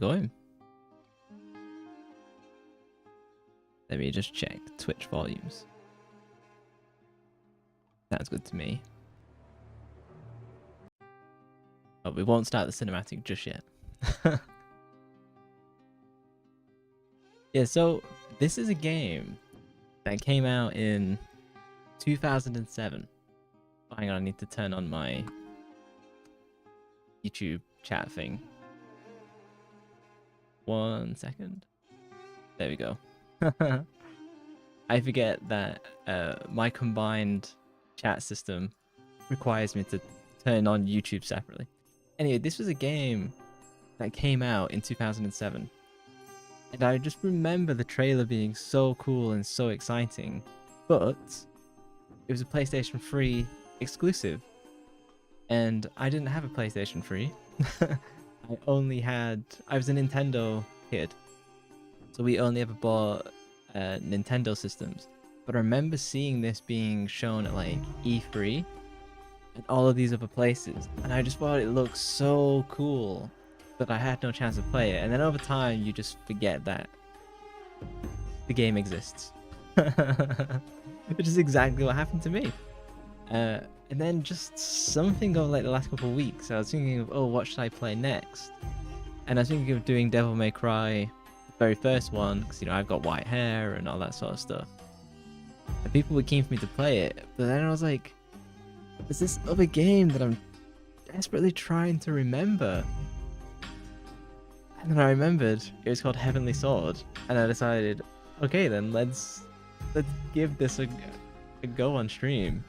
going? Let me just check Twitch volumes. Sounds good to me. But we won't start the cinematic just yet. Yeah, so this is a game that came out in 2007. Oh, hang on, I need to turn on my YouTube chat thing. 1 second. There we go. I forget that my combined chat system requires me to turn on YouTube separately. Anyway, this was a game that came out in 2007. And I just remember the trailer being so cool and so exciting. But it was a PlayStation 3 exclusive. And I didn't have a PlayStation 3. I was a Nintendo kid. So we only ever bought Nintendo systems. But I remember seeing this being shown at like E3 and all of these other places. And I just thought it looked so cool that I had no chance to play it. And then over time, you just forget that the game exists. Which is exactly what happened to me. And then just something over like the last couple of weeks, I was thinking of, oh, what should I play next? And I was thinking of doing Devil May Cry, the very first one, because, you know, I've got white hair and all that sort of stuff. And people were keen for me to play it, but then I was like, there's this other game that I'm desperately trying to remember. And then I remembered it was called Heavenly Sword, and I decided, okay, then let's give this a go on stream.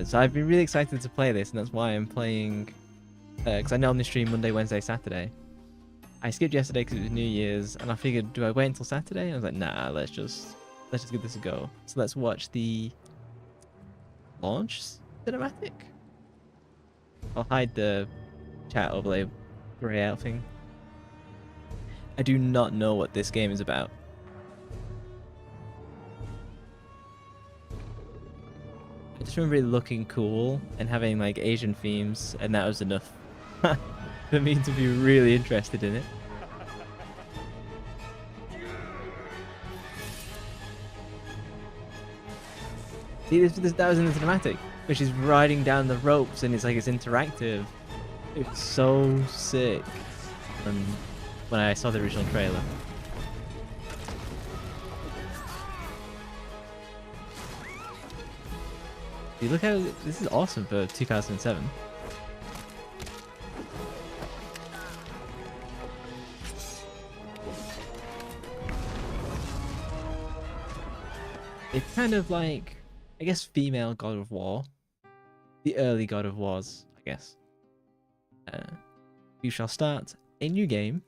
So I've been really excited to play this, and that's why I'm playing. Because I normally stream Monday, Wednesday, Saturday. I skipped yesterday because it was New Year's, and I figured, do I wait until Saturday? I was like, nah, let's just give this a go. So let's watch the launch cinematic. I'll hide the chat overlay grey out thing. I do not know what this game is about. I just remember it looking cool and having like Asian themes, and that was enough for me to be really interested in it. See, that was in the cinematic, which is riding down the ropes, and it's like it's interactive. It's so sick. When I saw the original trailer. See, look how this is awesome for 2007. It's kind of like, I guess, female God of War. The early God of Wars, I guess. You shall start a new game.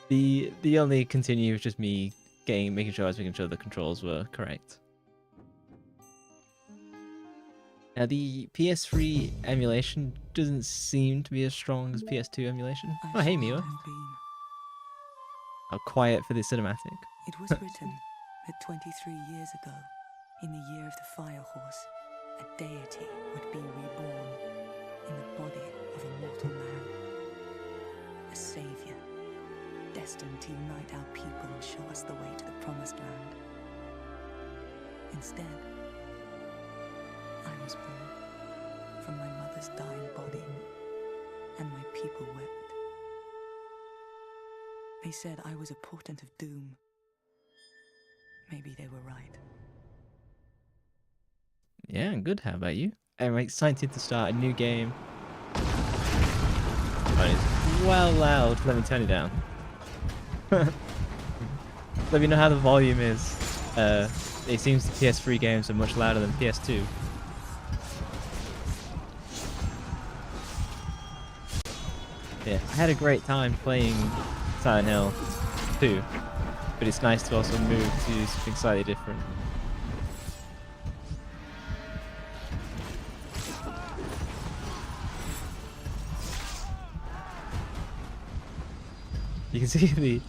The only continue is just me making sure the controls were correct. Now the PS3 emulation doesn't seem to be as strong as PS2 emulation. Oh hey Miwa. How quiet for the cinematic. It was written that 23 years ago, in the year of the Fire Horse, a deity would be reborn in the body of a mortal man. A savior, destined to unite our people and show us the way to the promised land. Instead, I was born from my mother's dying body, and my people wept. They said I was a portent of doom. Maybe they were right. Yeah, good. How about you? I'm excited to start a new game. Oh, it's well loud. Let me turn it down. Let me know how the volume is. It seems the PS3 games are much louder than PS2. Yeah, I had a great time playing Silent Hill 2, but it's nice to also move to something slightly different. You can see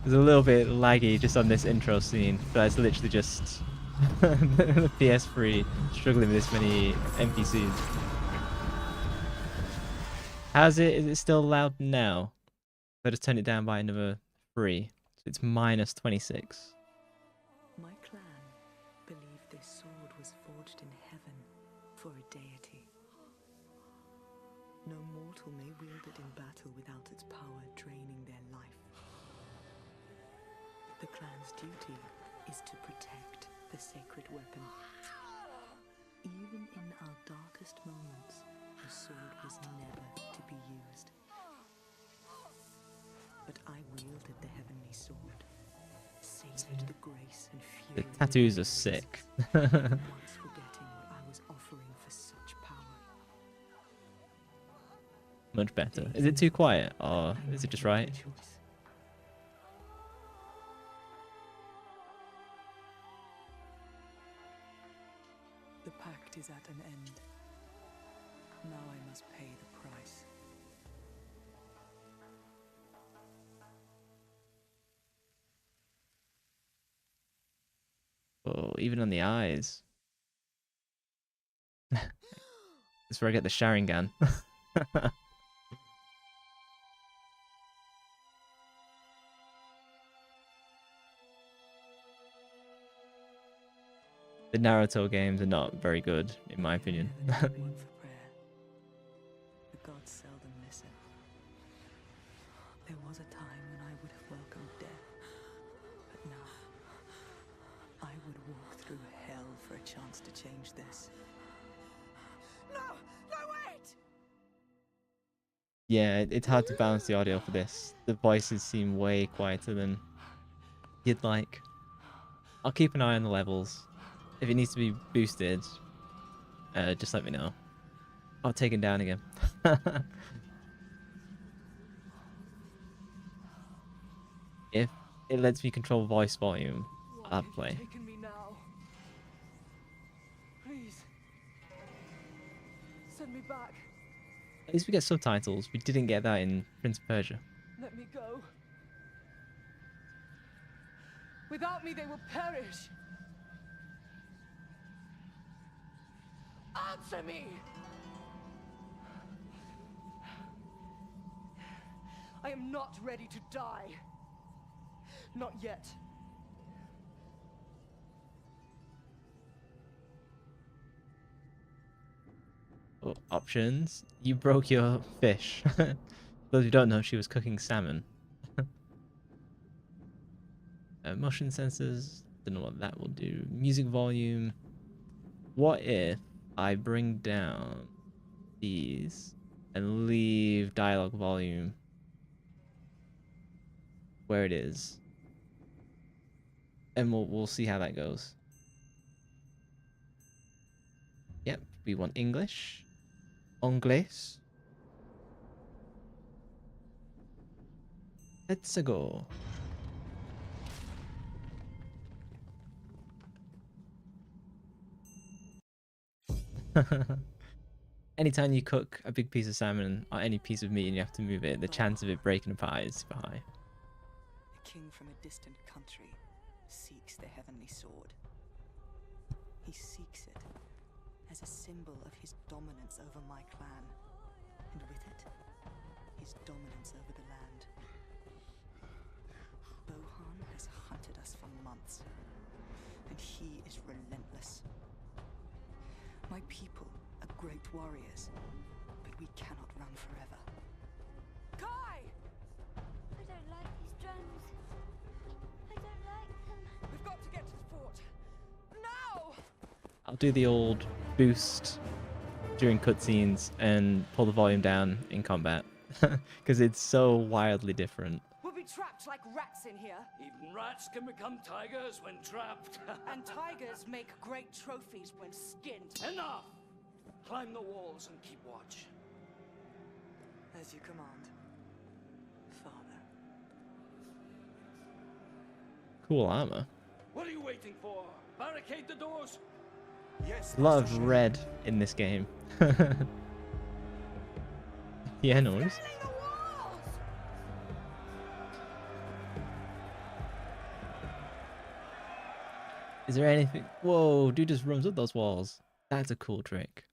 there's a little bit laggy just on this intro scene, but it's literally just the PS3 struggling with this many NPCs. How's it? Is it still loud now? I just turned it down by another 3. So it's minus 26. My clan believed this sword was forged in heaven for a deity. No mortal may wield it in battle without its power draining their life. The clan's duty is to protect the sacred weapon. Even in our darkest moments, the sword was never to be used. But I wielded the heavenly sword, savored the grace and The fury. tattoos are sick. Once forgetting what I was offering for such power. Much better. Is it too quiet or is it just right? The pact is at an end. Now I must pay the price. Oh, even on the eyes. That's where I get the Sharingan. The Naruto games are not very good, in my opinion. Never need one for prayer. The gods seldom listen. There was a time when I would have welcomed death, but now I would walk through hell for a chance to change this. No! No, wait! Yeah, it's hard to balance the audio for this. The voices seem way quieter than you'd like. I'll keep an eye on the levels. If it needs to be boosted, just let me know. I'll take it down again. If it lets me control voice volume, I'll play. Taken me now. Please. Send me back. At least we get subtitles. We didn't get that in Prince of Persia. Let me go. Without me, they will perish. Answer me! I am not ready to die. Not yet. Oh, options. You broke your fish. For those who don't know, she was cooking salmon. Motion sensors. Don't know what that will do. Music volume. What if I bring down these and leave dialogue volume where it is? And we'll see how that goes. Yep, we want English. Anglais. Let's go. Anytime you cook a big piece of salmon or any piece of meat and you have to move it, the chance of it breaking apart is super high. A king from a distant country seeks the heavenly sword. He seeks it as a symbol of his dominance over my clan, and with it, his dominance over the land. Bohan has hunted us for months, and he is relentless. My people are great warriors, but we cannot run forever. Kai! I don't like these drones. I don't like them. We've got to get to the fort. Now! I'll do the old boost during cutscenes and pull the volume down in combat because it's so wildly different. We'll be trapped like rats in here. Even rats can become tigers when trapped. And tigers make great trophies when skinned. Enough! Climb the walls and keep watch. As you command, Father. Cool armor. What are you waiting for? Barricade the doors. Yes. A lot Master of Shay. red in this game. Yeah, no worries. Scaling the walls! Is there anything? Whoa, dude just runs up those walls. That's a cool trick.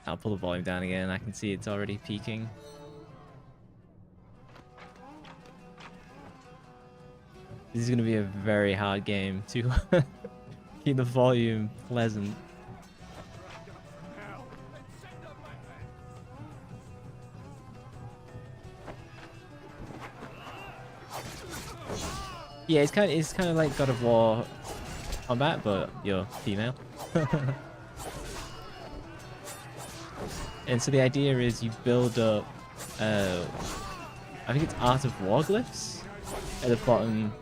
I'll pull the volume down again. I can see it's already peaking. This is going to be a very hard game to keep the volume pleasant. Yeah, it's kind of like God of War combat, but you're female. And so the idea is you build up, I think it's Art of War glyphs at the bottom,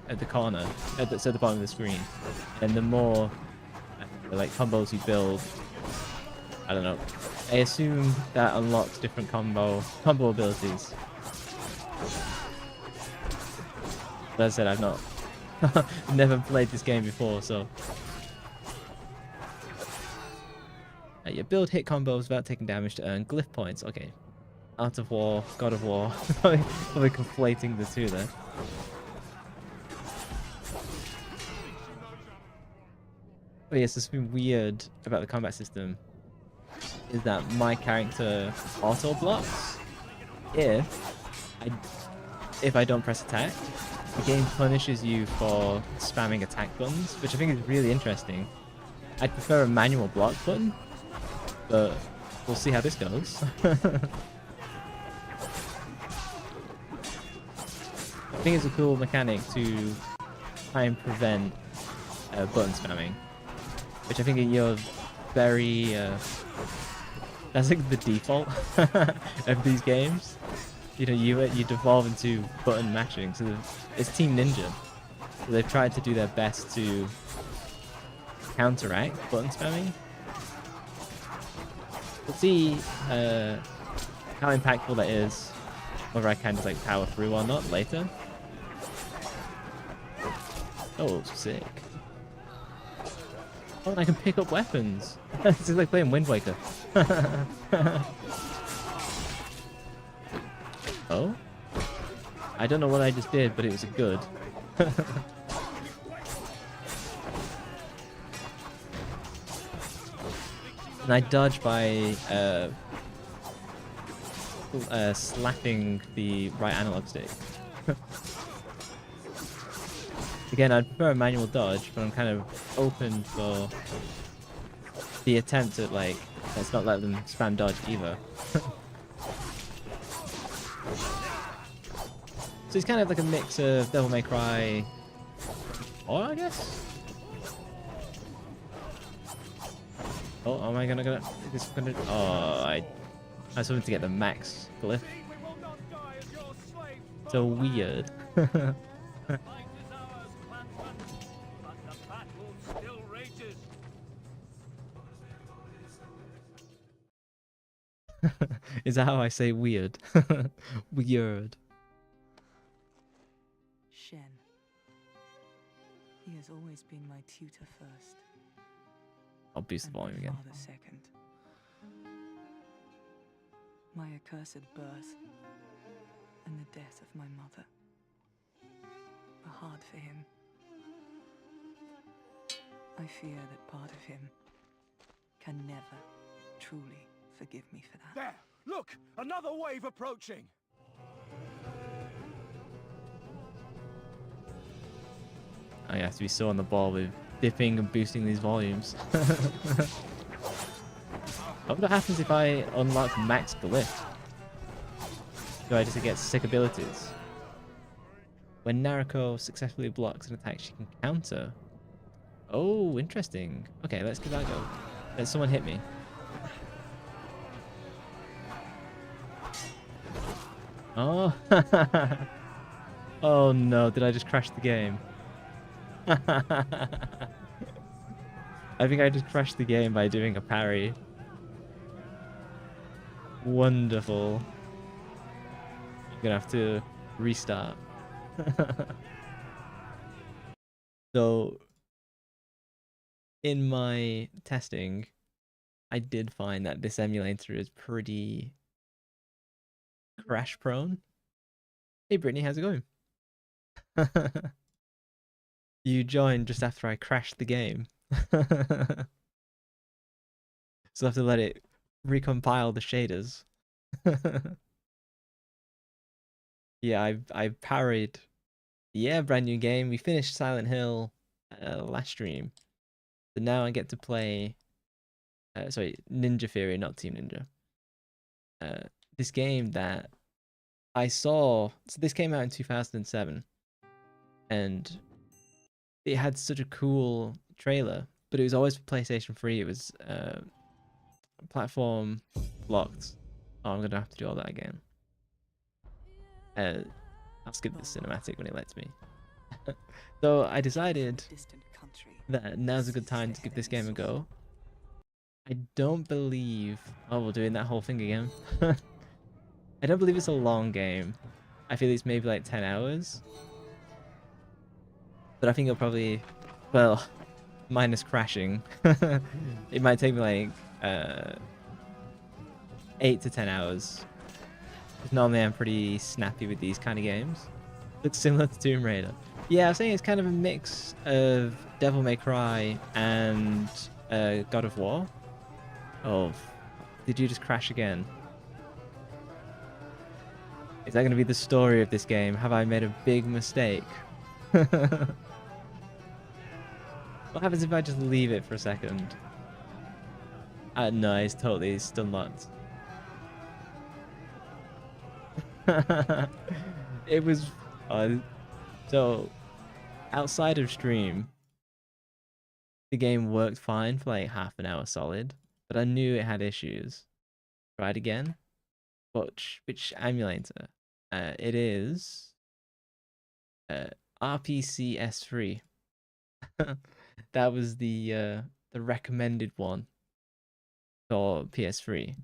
at the corner, at the bottom of the screen. And the more like combos you build, I don't know. I assume that unlocks different combo abilities. But as I said, I've not never played this game before, so you build hit combos without taking damage to earn glyph points. Okay, Art of War, God of War, probably conflating the two there. But yes, what's been weird about the combat system is that my character auto blocks if I don't press attack. The game punishes you for spamming attack buttons, which I think is really interesting. I'd prefer a manual block button, but we'll see how this goes. I think it's a cool mechanic to try and prevent button spamming, which I think you're very... that's like the default of these games. You know, you devolve into button matching. So it's Team Ninja. So they've tried to do their best to counteract button spamming. We'll see how impactful that is, whether I can just like power through or not later. Oh, sick. Oh, and I can pick up weapons. This is like playing Wind Waker. Oh? I don't know what I just did, but it was good. And I dodge by slapping the right analog stick. Again, I'd prefer a manual dodge, but I'm kind of open for the attempt at, like, let's not let them spam dodge either. So it's kind of like a mix of Devil May Cry 4, I guess? Oh, am I gonna... Oh, I was hoping to get the max glyph. So weird. Is that how I say weird? Weird. Shen. He has always been my tutor first. I'll boost the volume again. Father second. My accursed birth and the death of my mother were hard for him. I fear that part of him can never truly forgive me for that. There! Look! Another wave approaching! I have to be so on the ball with dipping and boosting these volumes. I wonder what happens if I unlock max glyph. Do I just get sick abilities? When Nariko successfully blocks an attack she can counter. Oh, interesting. Okay, let's give that a go. Let someone hit me. Oh. Oh no, did I just crash the game? I think I just crashed the game by doing a parry. Wonderful. I'm gonna have to restart. So, in my testing, I did find that this emulator is pretty crash prone. Hey Brittany, how's it going? You joined just after I crashed the game. So I have to let it recompile the shaders. Yeah, I parried. Yeah, brand new game. We finished Silent Hill last stream. So now I get to play sorry, Ninja Theory, not Team Ninja. This game that I saw. So this came out in 2007, and it had such a cool trailer, but it was always for PlayStation 3. It was platform locked. Oh, I'm gonna have to do all that again. I'll skip the cinematic when it lets me. So I decided that now's a good time to give this game a go. I don't believe... Oh, we're doing that whole thing again. I don't believe it's a long game. I feel it's maybe like 10 hours. But I think it'll probably... Well, minus crashing. It might take me like 8 to 10 hours. Because normally I'm pretty snappy with these kind of games. Looks similar to Tomb Raider. Yeah, I was saying it's kind of a mix of Devil May Cry and God of War. Oh, did you just crash again? Is that going to be the story of this game? Have I made a big mistake? What happens if I just leave it for a second? No, it's totally still not. It was... so, outside of stream, the game worked fine for like half an hour solid, but I knew it had issues. Tried again. Which emulator? It is RPC S3. That was the recommended one for PS3.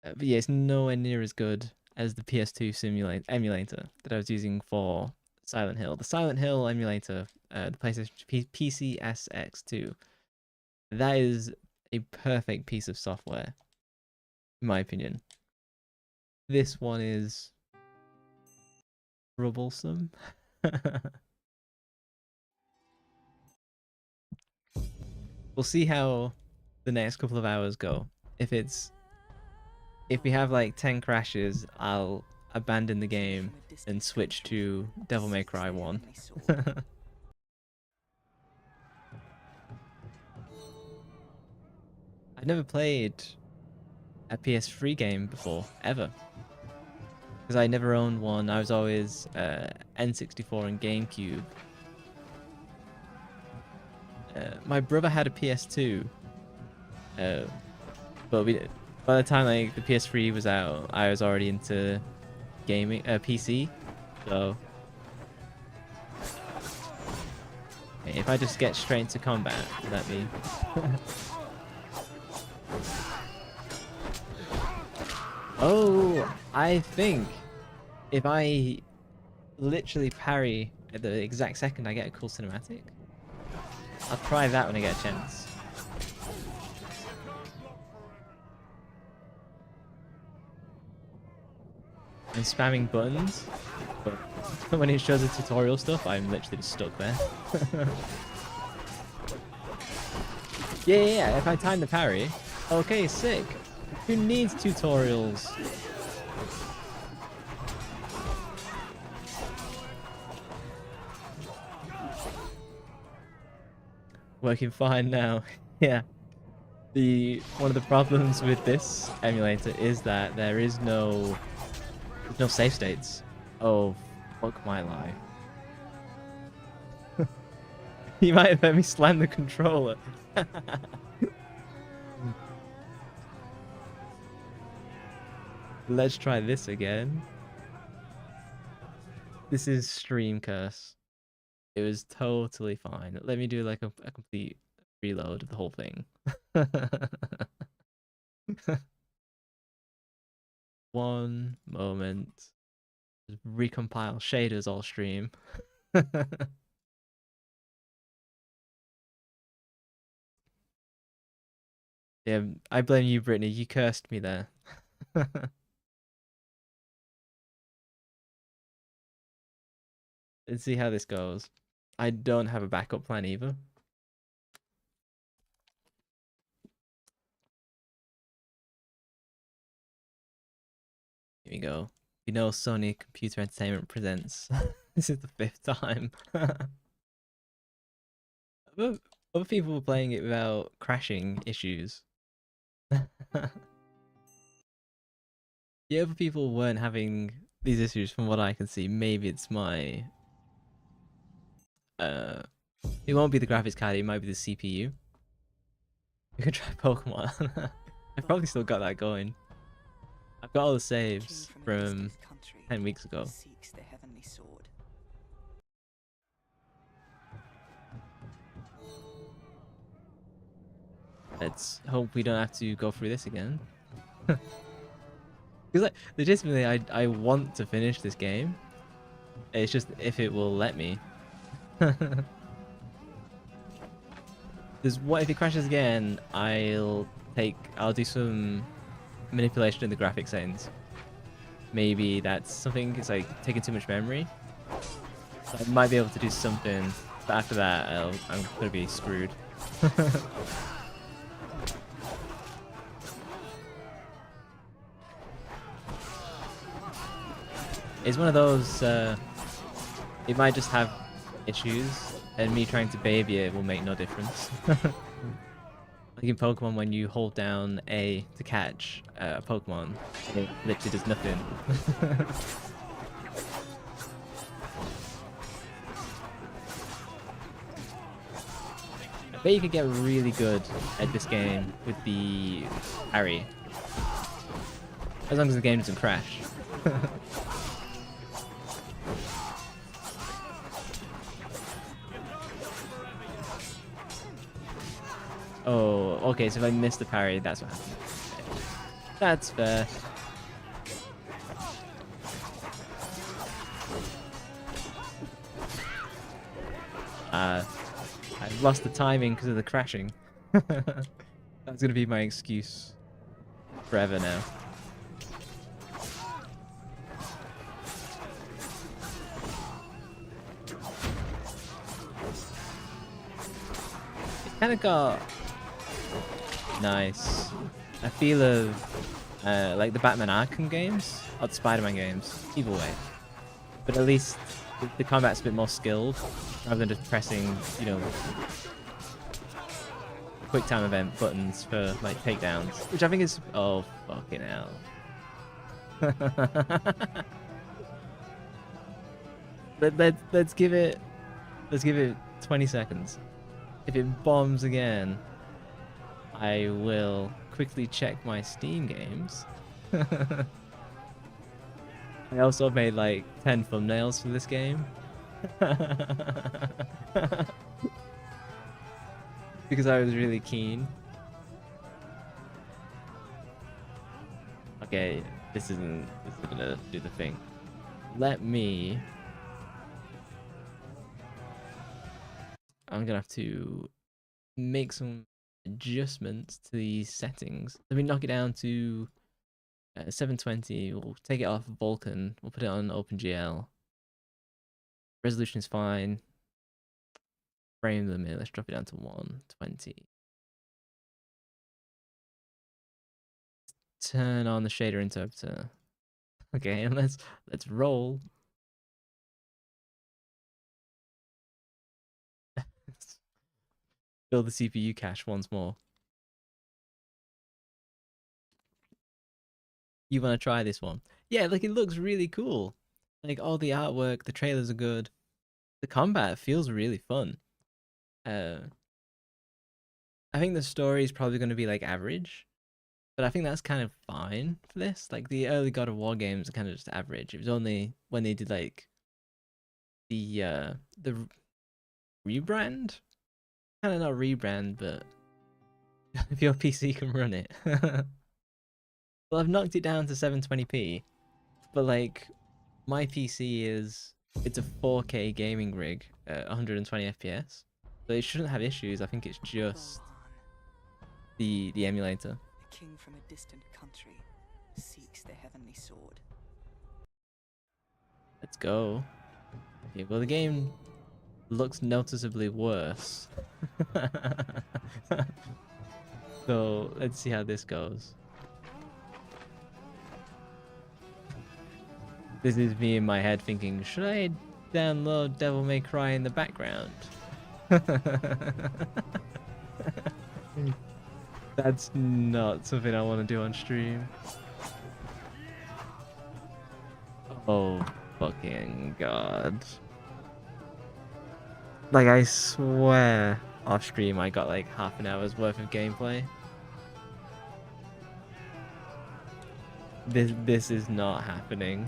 But yeah, it's nowhere near as good as the PS2 emulator that I was using for Silent Hill. The Silent Hill emulator, the PlayStation PCSX2, that is a perfect piece of software, in my opinion. This one is troublesome. We'll see how the next couple of hours go. If we have like 10 crashes, I'll abandon the game and switch to Devil May Cry 1. I've never played a PS3 game before, ever. Because I never owned one. I was always N64 and GameCube. My brother had a PS2, but by the time like the PS3 was out, I was already into gaming, PC. So if I just get straight into combat, would that be? Oh, I think if I literally parry at the exact second I get a cool cinematic, I'll try that when I get a chance. I'm spamming buttons, but when it shows the tutorial stuff, I'm literally just stuck there. Yeah, if I time the parry. Okay, sick. Who needs tutorials? Working fine now. Yeah. One of the problems with this emulator is that there's no save states. Oh, fuck my life. You might have heard me slam the controller. Let's try this again. This is stream curse. It was totally fine. Let me do like a complete reload of the whole thing. One moment. Just recompile shaders all stream. Yeah, I blame you, Brittany. You cursed me there. Let's see how this goes. I don't have a backup plan either. Here we go. You know, Sony Computer Entertainment presents. This is the 5th time. Other people were playing it without crashing issues. The other people weren't having these issues from what I can see. Maybe it's my... It won't be the graphics card, it might be the CPU. You can try Pokemon. I've probably still got that going. I've got all the saves from 10 weeks ago. Seeks the heavenly sword. Let's hope we don't have to go through this again. Because like, legitimately, I want to finish this game. It's just if it will let me. What if it crashes again? I'll do some manipulation in the graphics settings. Maybe that's something. It's like taking too much memory. So I might be able to do something, but after that, I'm gonna be screwed. It's one of those. It might just have issues, and me trying to baby it will make no difference. Like in Pokemon, when you hold down A to catch a Pokemon, it literally does nothing. I bet you could get really good at this game with the parry. As long as the game doesn't crash. Oh, okay, so if I missed the parry, that's what happened. That's fair. I lost the timing because of the crashing. That's gonna be my excuse forever now. It's kind of got nice a feel of like the Batman Arkham games or the Spider-Man games, either way. But at least the combat's a bit more skilled rather than just pressing, you know, quick time event buttons for like takedowns, which I think is fucking hell. Let's give it 20 seconds. If it bombs again, I will quickly check my Steam games. I also made like 10 thumbnails for this game. Because I was really keen. Okay, this isn't gonna do the thing. I'm gonna have to make some adjustments to the settings. Let me knock it down to 720. We'll take it off Vulkan. We'll put it on OpenGL. Resolution is fine. Frame limit, let's drop it down to 120. Turn on the shader interpreter. Okay, and let's roll. Fill the CPU cache once more. You want to try this one? Yeah, like it looks really cool. Like all the artwork, the trailers are good. The combat feels really fun. I think the story is probably going to be like average, but I think that's kind of fine for this. Like the early God of War games are kind of just average. It was only when they did like the rebrand, kind of not rebrand, but if your PC can run it. Well, I've knocked it down to 720p, but like my PC it's a 4K gaming rig at 120 FPS. So it shouldn't have issues. I think it's just the emulator. The king from a distant country seeks the heavenly sword. Let's go. Okay, well the game looks noticeably worse. So let's see how this goes. This is me in my head thinking, should I download Devil May Cry in the background? That's not something I want to do on stream. Oh, fucking god. Like, I swear off stream I got like half an hour's worth of gameplay. This is not happening.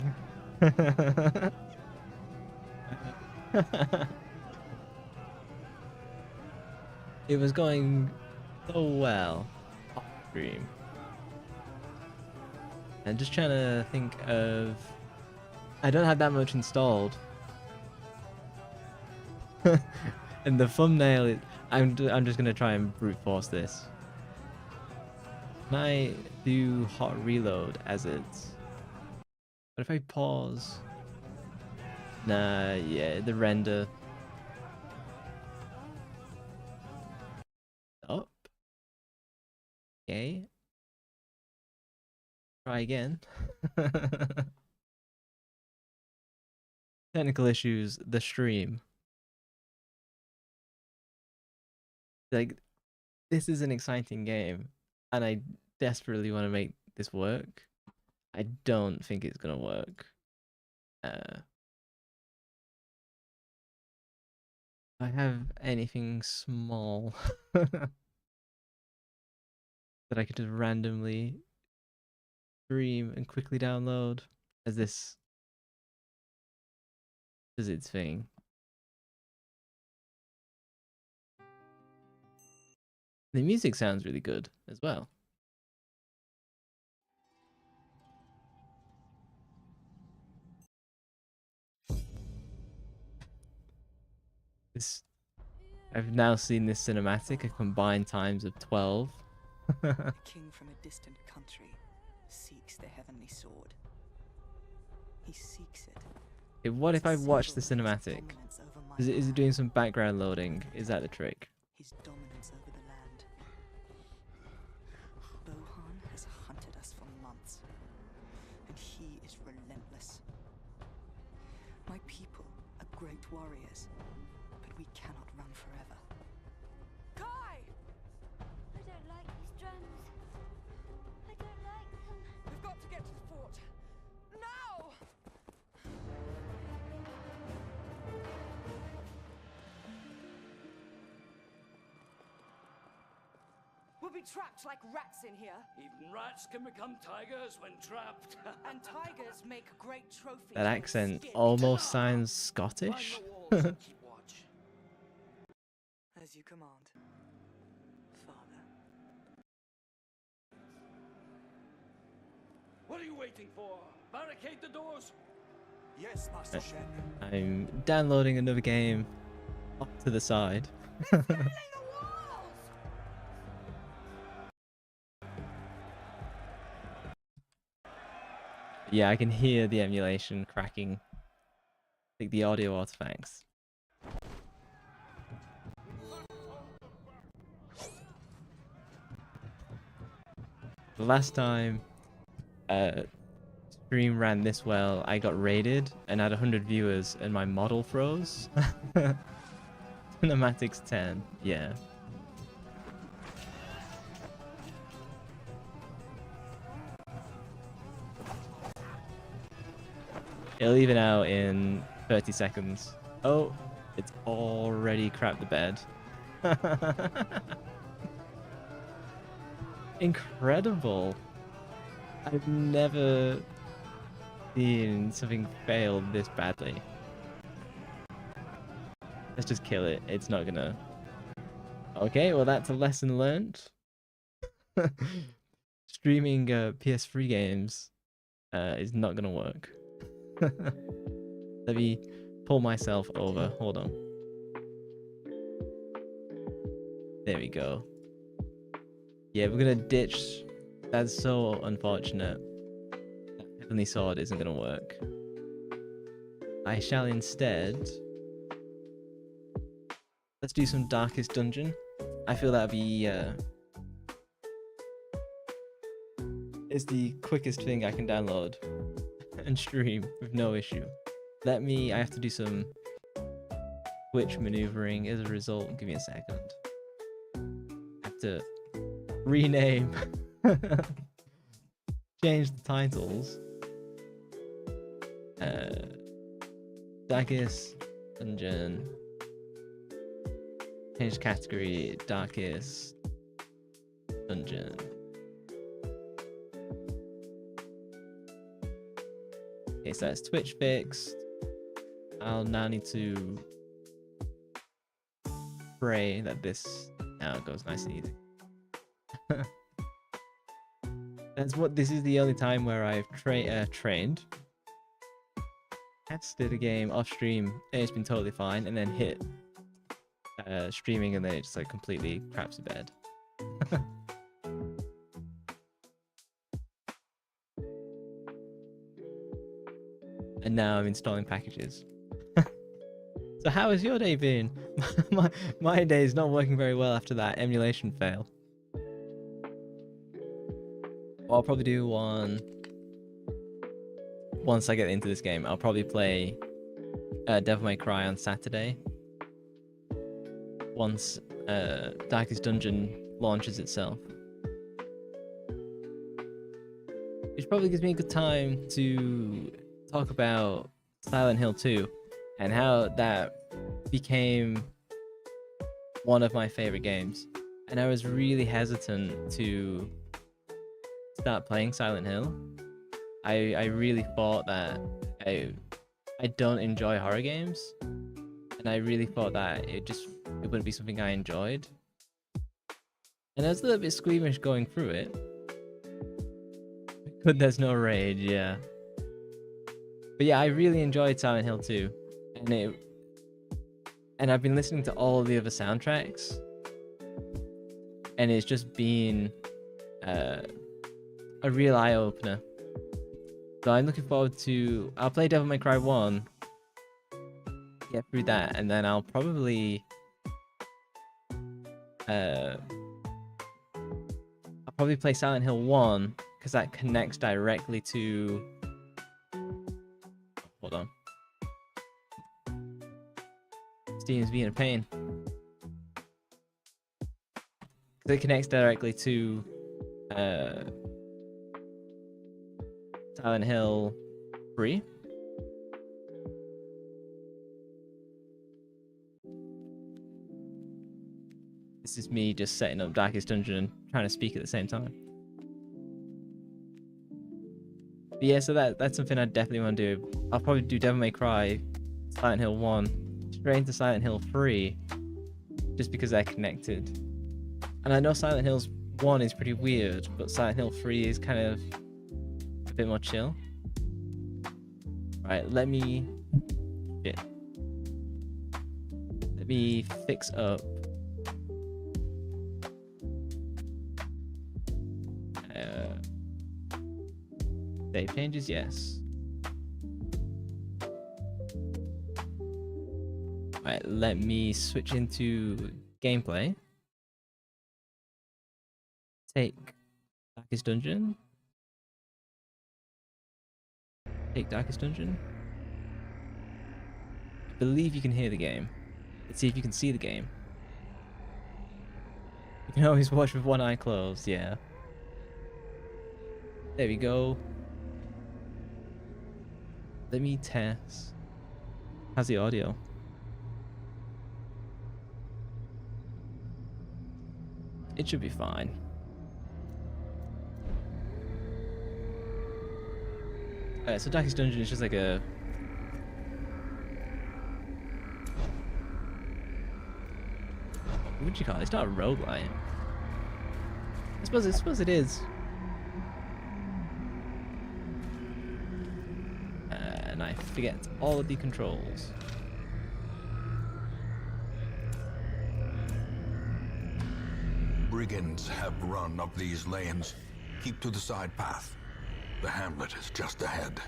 It was going so well off stream. I'm just trying to think of... I don't have that much installed. And the thumbnail is... I'm just gonna try and brute force this. Can I do hot reload as it's... What if I pause? Nah, yeah, the render... Up. Okay. Try again. Technical issues, the stream. Like, this is an exciting game, and I desperately want to make this work. I don't think it's gonna work. I have anything small that I could just randomly stream and quickly download as this does its thing. The music sounds really good as well. I've now seen this cinematic a combined times of 12. A king from a distant country seeks the heavenly sword. He seeks it. What if I as a watch the symbol of his cinematic? dominance over my Is it land, doing some background loading? Is that the trick? his dominance over the land. Bohan has hunted us for months, and he is relentless. My people are great warriors, but we cannot run forever. Kai! I don't like these drones. I don't like them. We've got to get to the fort. Now! We'll be trapped like rats in here, Even rats can become tigers when trapped. and tigers make great trophies. That for accent skin. almost sounds Climb Scottish. the walls and keep watch. As you command, Father. What are you waiting for? Barricade the doors. Yes, Master Shen. I'm downloading another game off to the side. Yeah, I can hear the emulation cracking. Like the audio artifacts. The last time stream ran this well, I got raided and had 100 viewers and my model froze. Cinematics 10, yeah. It'll even out in 30 seconds. Oh, it's already crapped the bed. Incredible. I've never seen something fail this badly. Let's just kill it. It's not gonna... Okay, well that's a lesson learned. Streaming PS3 games is not gonna work. Let me pull myself over. Hold on. There we go. Yeah, we're gonna ditch. That's so unfortunate. That Heavenly Sword isn't gonna work. I shall instead... Let's do some Darkest Dungeon. I feel that'd be... is the quickest thing I can download. and stream with no issue. I have to do some Twitch maneuvering as a result. Give me a second. I have to rename, change the titles. Darkest Dungeon. Change category, Darkest Dungeon. Okay, so that's Twitch fixed. I'll now need to pray that this now goes nice and easy. This is the only time where I've trained, tested a game off stream and it's been totally fine, and then hit streaming and then it just like completely craps to bed. And now I'm installing packages. So how has your day been? my day is not working very well after that emulation fail. I'll probably do one once I get into this game. I'll probably play Devil May Cry on Saturday. Once Darkest Dungeon launches itself. Which probably gives me a good time to talk about Silent Hill 2 and how that became one of my favorite games. And I was really hesitant to start playing Silent Hill. I really thought that I don't enjoy horror games, and I really thought that it wouldn't be something I enjoyed. And I was a little bit squeamish going through it. But there's no rage, yeah. But yeah, I really enjoyed Silent Hill 2, and I've been listening to all the other soundtracks, and it's just been a real eye-opener. So I'm looking forward to... I'll play Devil May Cry 1, get through that, and then I'll probably... I'll probably play Silent Hill 1, because that connects directly to... Hold on. Steam's being a pain. Because it connects directly to... Silent Hill 3. This is me just setting up Darkest Dungeon and trying to speak at the same time. But yeah, so that's something I definitely want to do. I'll probably do Devil May Cry, Silent Hill 1, straight into Silent Hill 3, just because they're connected. And I know Silent Hill 1 is pretty weird, but Silent Hill 3 is kind of a bit more chill. Right, let me fix up save changes, yes. Right, let me switch into gameplay. Take Darkest Dungeon. Take Darkest Dungeon. I believe you can hear the game. Let's see if you can see the game. You can always watch with one eye closed, yeah. There we go. Let me test. How's the audio? It should be fine. Alright, so Darkest Dungeon is just like a... What would you call it? It's not a roguelite. I suppose it is. And I forget all of the controls. Brigands have run up these lanes. Keep to the side path. The hamlet is just ahead.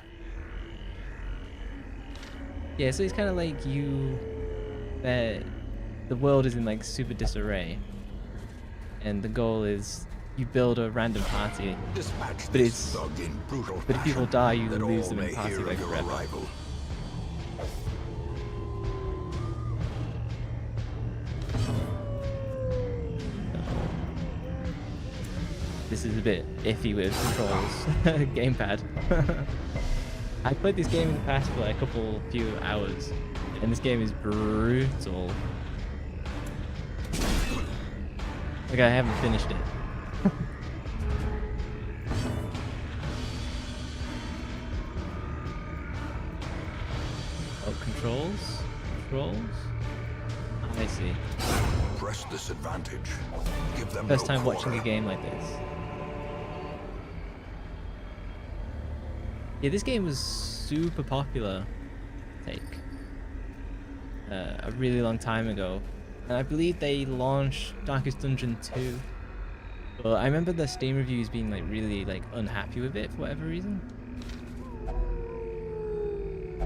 Yeah, so it's kind of like the world is in like super disarray, and the goal is you build a random party, Dispatch But this it's- thug in brutal but if people fashion, die, you that lose all them in may party, hear like, of your forever. arrival. This is a bit iffy with controls. Gamepad. I played this game in the past for like a few hours, and this game is brutal. Like, I haven't finished it. Oh, controls? Controls? I see. Press this advantage. Give them First no time watching quarter. a game like this. Yeah, this game was super popular. Take a really long time ago, and I believe they launched Darkest Dungeon 2. But I remember the Steam reviews being like really like unhappy with it for whatever reason.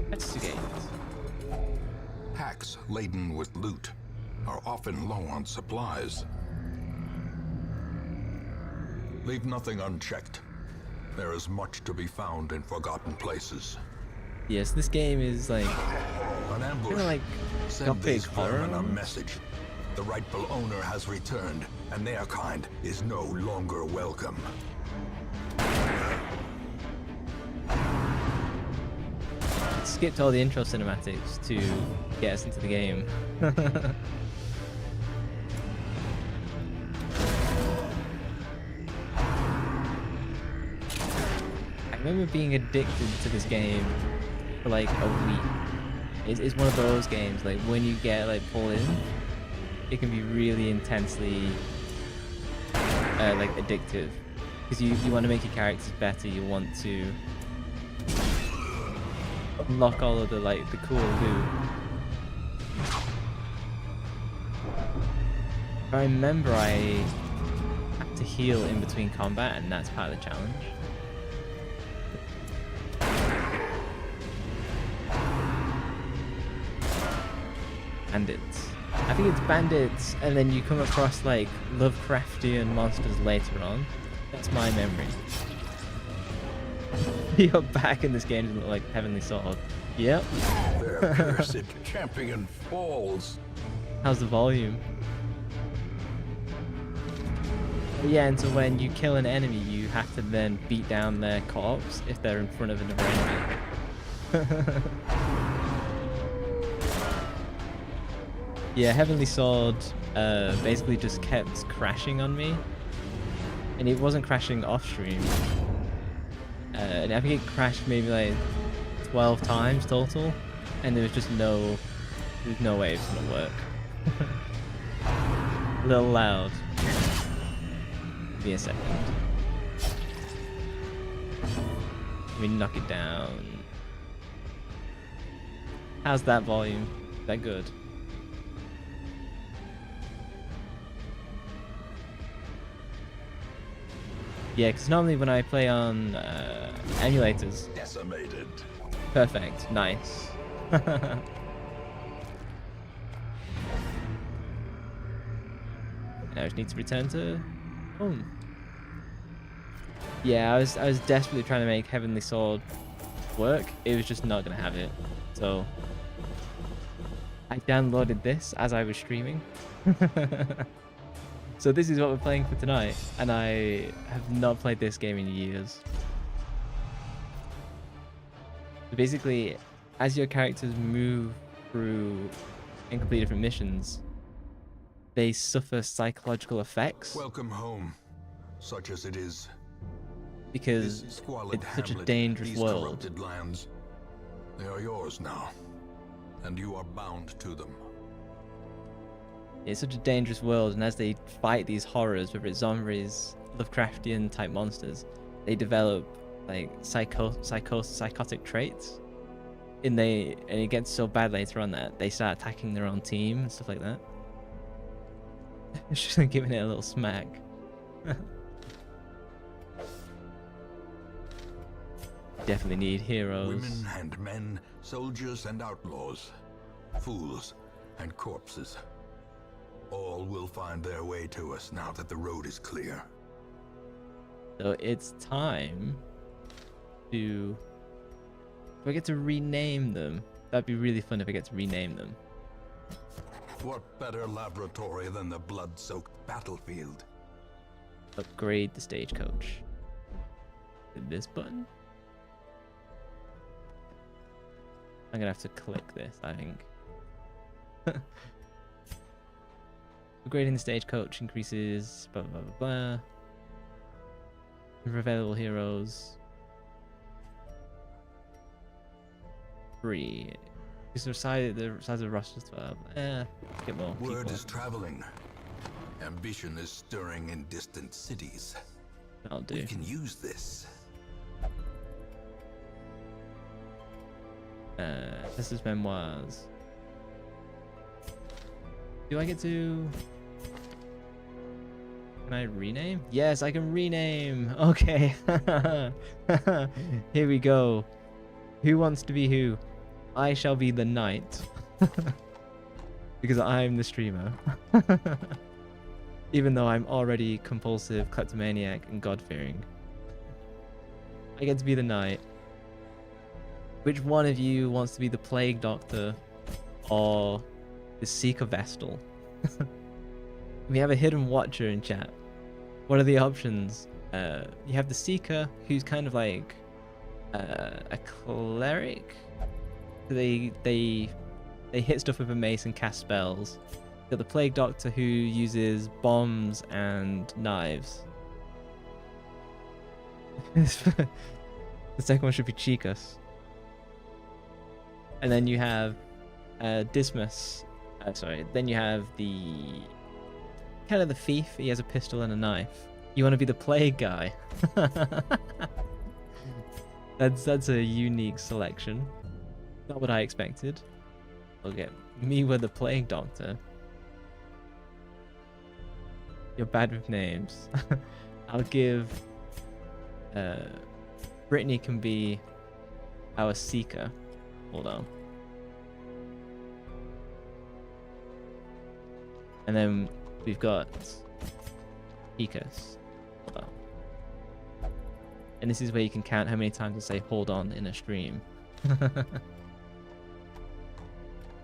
That's the games. Packs laden with loot are often low on supplies. Leave nothing unchecked. There is much to be found in forgotten places. Yes, this game is like An ambush. kind of like Send these gothic horror. vermin a message. The rightful owner has returned, and their kind is no longer welcome. Skipped all the intro cinematics to get us into the game. I remember being addicted to this game for like a week. It's one of those games, like when you get like pulled in, it can be really intensely like addictive. Because you want to make your characters better, you want to unlock all of the like the cool loot. I remember I had to heal in between combat, and that's part of the challenge. Bandits. I think it's bandits, and then you come across like Lovecraftian monsters later on. That's my memory. Your back in this game doesn't look like Heavenly Sword. Yep. Their cursed champion falls. How's the volume? Yeah, and so when you kill an enemy, you have to then beat down their corpse if they're in front of another enemy. Yeah, Heavenly Sword basically just kept crashing on me. And it wasn't crashing off stream. And I think it crashed maybe like 12 times total. And there was just no way it was gonna work. A little loud. Give me a second. Let me knock it down. How's that volume? Is that good? Yeah, because normally when I play on emulators, Decimated. perfect, nice. Now I just need to return to home. Yeah, I was desperately trying to make Heavenly Sword work. It was just not gonna have it. So I downloaded this as I was streaming. So this is what we're playing for tonight, and I have not played this game in years. So basically, as your characters move through and complete different missions, they suffer psychological effects Welcome home, such as it is. because This squalid it's such a hamlet, dangerous these world. corrupted lands, they are yours now, and you are bound to them. It's such a dangerous world, and as they fight these horrors, whether it's zombies, Lovecraftian type monsters, they develop like psychotic traits. And it gets so bad later on that they start attacking their own team and stuff like that. It's just like giving it a little smack. Definitely need heroes. Women and men, soldiers and outlaws, fools and corpses. All will find their way to us now that the road is clear. So it's time to... Do I get to rename them? That'd be really fun if I get to rename them. What better laboratory than the blood-soaked battlefield? Upgrade the stagecoach. Hit this button? I'm gonna have to click this, I think. Upgrading the stagecoach increases blah blah blah blah. Available heroes. Free. Is the size of the roster 12? Get more. Word people. is traveling. Ambition is stirring in distant cities. That'll do. We can use this. This is memoirs. Do I get to... Can I rename? Yes, I can rename. Okay. Here we go. Who wants to be who? I shall be the knight. Because I'm the streamer. Even though I'm already compulsive, kleptomaniac, and god-fearing. I get to be the knight. Which one of you wants to be the plague doctor or the seeker vestal? We have a hidden watcher in chat. What are the options? You have the seeker, who's kind of like a cleric. They hit stuff with a mace and cast spells. You got the plague doctor who uses bombs and knives. The second one should be Chicas. And then you have Dismas. Then you have the kind of the thief. He has a pistol and a knife. You want to be the plague guy. That's a unique selection. Not what I expected. Okay, me with the plague doctor. You're bad with names. I'll give... Brittany can be our seeker. Hold on. And then we've got Ikas. Hold on. And this is where you can count how many times I say hold on in a stream.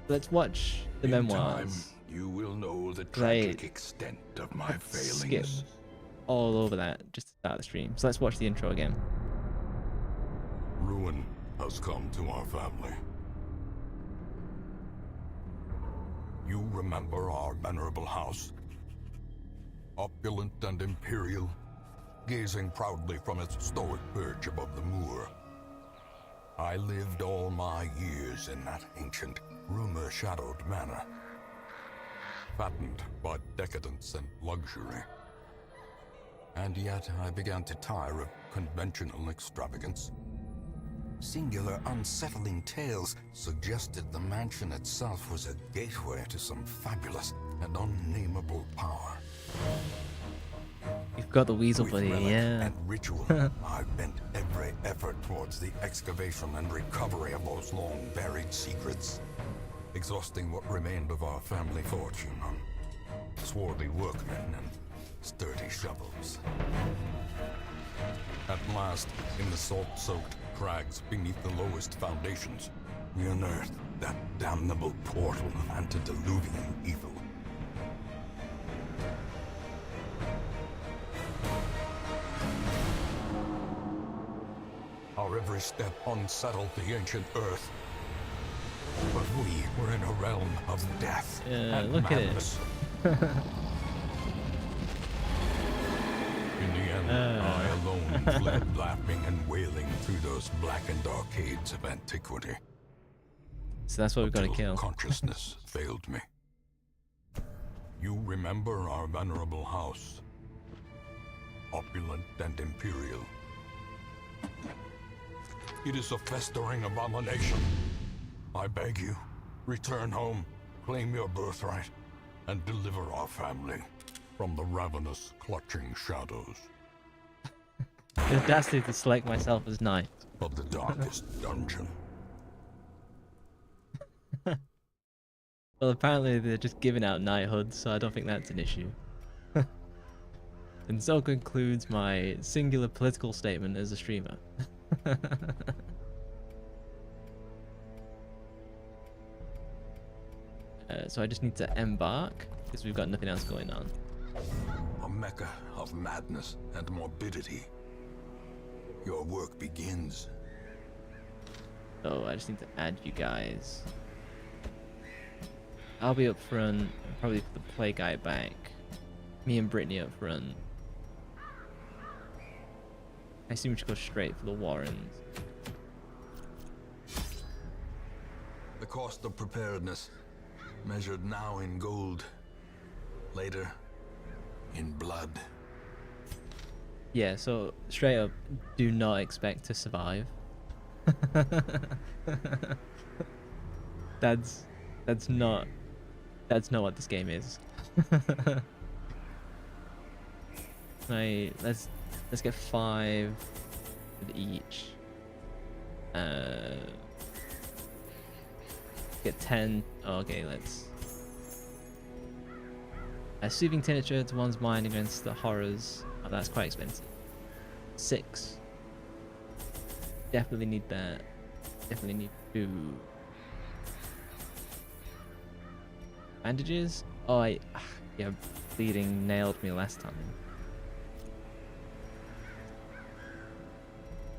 Let's watch the In memoirs. time, you will know the Right. tragic extent of my Skip failings. all over that just to start the stream. So let's watch the intro again. Ruin has come to our family. You remember our venerable house? Opulent and imperial, gazing proudly from its stoic perch above the moor. I lived all my years in that ancient, rumor-shadowed manor, fattened by decadence and luxury. And yet I began to tire of conventional extravagance. Singular, unsettling tales suggested the mansion itself was a gateway to some fabulous and unnameable power. You've got the weasel With buddy, relic yeah. and ritual, I bent every effort towards the excavation and recovery of those long-buried secrets, exhausting what remained of our family fortune on swarthy workmen and sturdy shovels. At last, in the salt-soaked crags beneath the lowest foundations, we unearthed that damnable portal of antediluvian evil. Our every step unsettled the ancient earth. But we were in a realm of death and Look at it. madness. In the end, I alone fled laughing and wailing through those blackened arcades of antiquity. So that's what we've got to Until kill. consciousness failed me. You remember our venerable house, opulent and imperial. It is a festering abomination. I beg you, return home, claim your birthright, and deliver our family from the ravenous, clutching shadows The audacity to select myself as knight. of the darkest dungeon. Well, apparently they're just giving out knighthoods, so I don't think that's an issue. And so concludes my singular political statement as a streamer. So I just need to embark because we've got nothing else going on. A mecca of madness and morbidity. Your work begins. So I just need to add you guys. I'll be up front, probably put the play guy back. Me and Brittany up front. I assume we should go straight for the Warrens. The cost of preparedness, measured now in gold, later in blood. Yeah, so straight up, do not expect to survive. That's not what this game is. Let's get 5 with each. Get 10. Oh, okay, let's. Soothing tincture to one's mind against the horrors. Oh, that's quite expensive. 6. Definitely need that. Definitely need 2. Bandages? Oh, yeah, bleeding nailed me last time.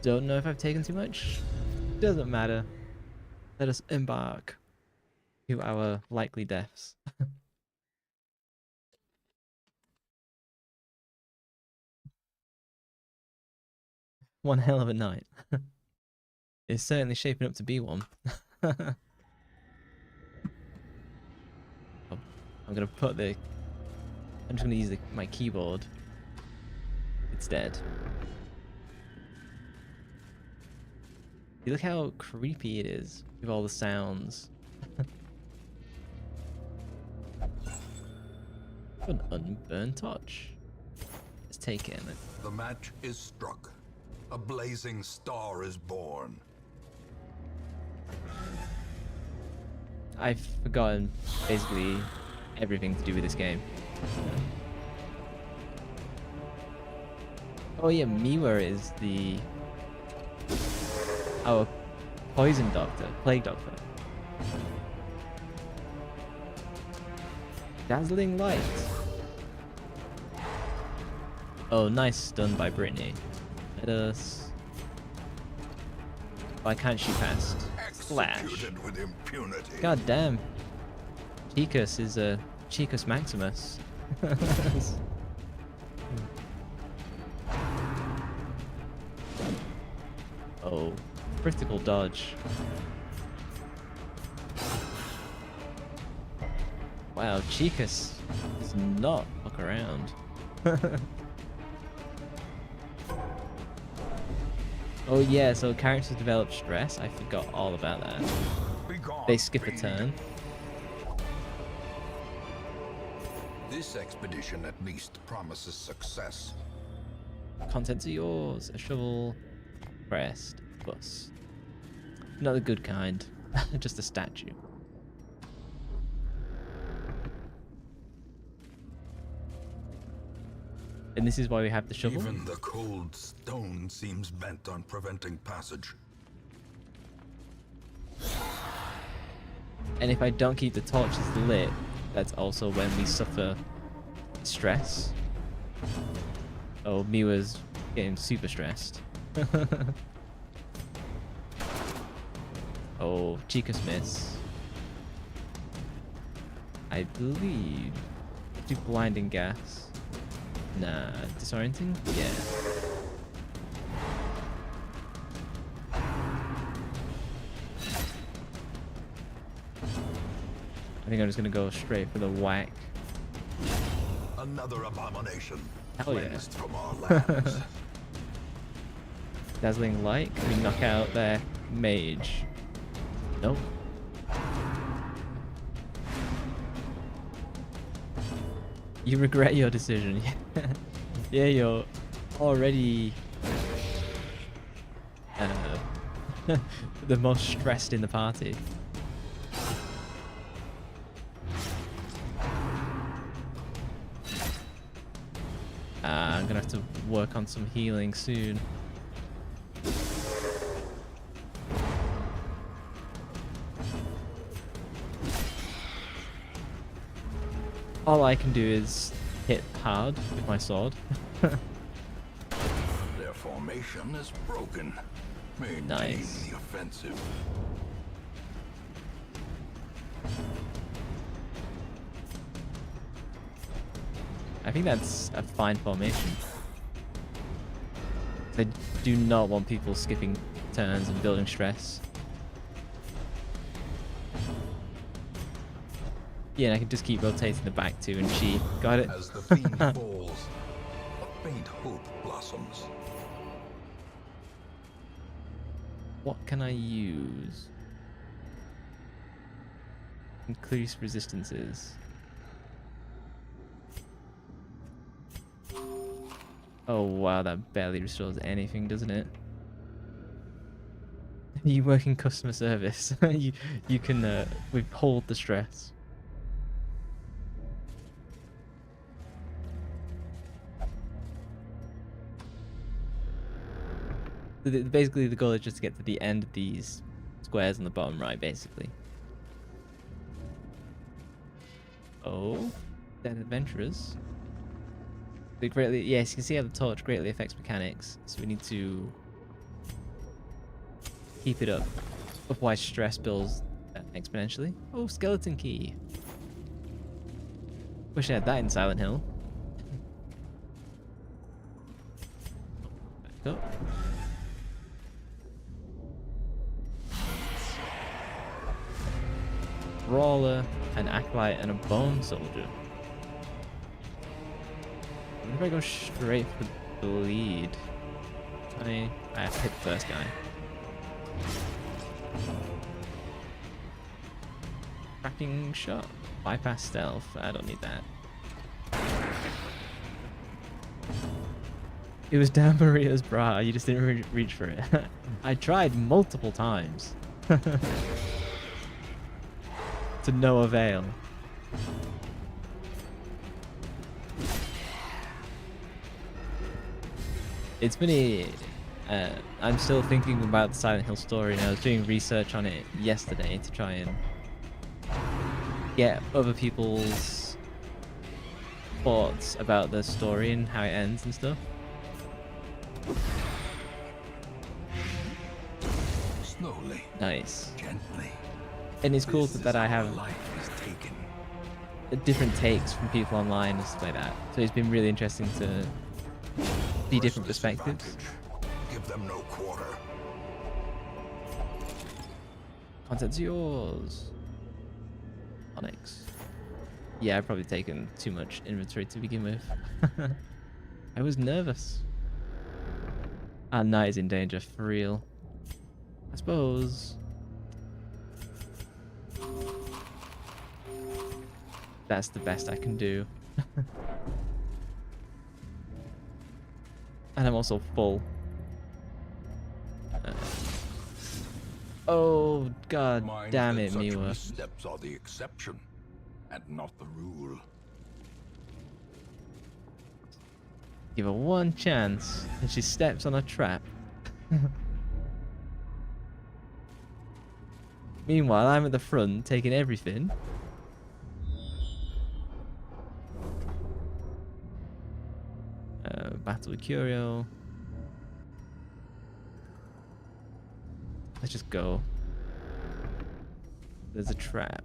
Don't know if I've taken too much. Doesn't matter. Let us embark to our likely deaths. One hell of a night. It's certainly shaping up to be one. I'm gonna put the. I'm just gonna use my keyboard instead. You look how creepy it is with all the sounds. An unburned torch. Let's take it. The match is struck. A blazing star is born. I've forgotten basically everything to do with this game. Oh yeah, Miwa is our poison doctor, plague doctor. Dazzling light. Oh, nice stun by Brittany. Let us. Why can't she pass? Slash. Executed with impunity. God damn. Chicus is a Chicus Maximus. Oh, critical dodge. Wow, Chicus does not fuck around. Oh yeah, so characters develop stress. I forgot all about that. They skip a turn. This expedition at least promises success. Contents are yours. A shovel, crest, bus. Not the good kind. Just a statue. And this is why we have the shovel. Even the cold stone seems bent on preventing passage. And if I don't keep the torches lit, that's also when we suffer stress. Oh, Miwa's getting super stressed. Oh, Chicus miss. I believe. Do blinding gas. Nah, disorienting? Yeah. I think I'm just gonna go straight for the whack. Another abomination. Hell yeah. Cleansed from our lands. Dazzling light. Can we knock out their mage? Nope. You regret your decision. Yeah, you're already the most stressed in the party. have to work on some healing soon. All I can do is hit hard with my sword. Their formation is broken. Maintain Nice. the offensive. I think that's a fine formation. They do not want people skipping turns and building stress. Yeah, and I can just keep rotating the back too, and she got it. As the fiend falls, a faint hope blossoms. What can I use? Increase resistances. Oh wow, that barely restores anything, doesn't it? You work in customer service. you can withhold the stress. Basically, the goal is just to get to the end of these squares on the bottom right, basically. Oh, dead adventurers. They greatly, yes, you can see how the torch greatly affects mechanics, so we need to keep it up. Otherwise, stress builds exponentially. Oh, skeleton key. Wish I had that in Silent Hill. Back up. Brawler, an acolyte, and a bone soldier. What if I go straight for the lead? I have to hit the first guy. Tracking shot. Bypass stealth. I don't need that. It was down Maria's bra. You just didn't reach for it. I tried multiple times. To no avail. It's been I'm still thinking about the Silent Hill story, and I was doing research on it yesterday to try and get other people's thoughts about the story and how it ends and stuff. Slowly, Nice. gently. And it's cool This that is I how have life is taken. different takes from people online and stuff like that. So it's been really interesting to see different Press perspectives. disadvantage. Give them no quarter. Content's yours. Onyx. Yeah, I've probably taken too much inventory to begin with. I was nervous. Our knight is in danger for real. I suppose. That's the best I can do. And I'm also full. Oh god Mind damn that it, such Miwa. missteps are the exception, and not the rule. Give her one chance, and she steps on a trap. Meanwhile, I'm at the front taking everything. Battle with Curio. Let's just go. There's a trap.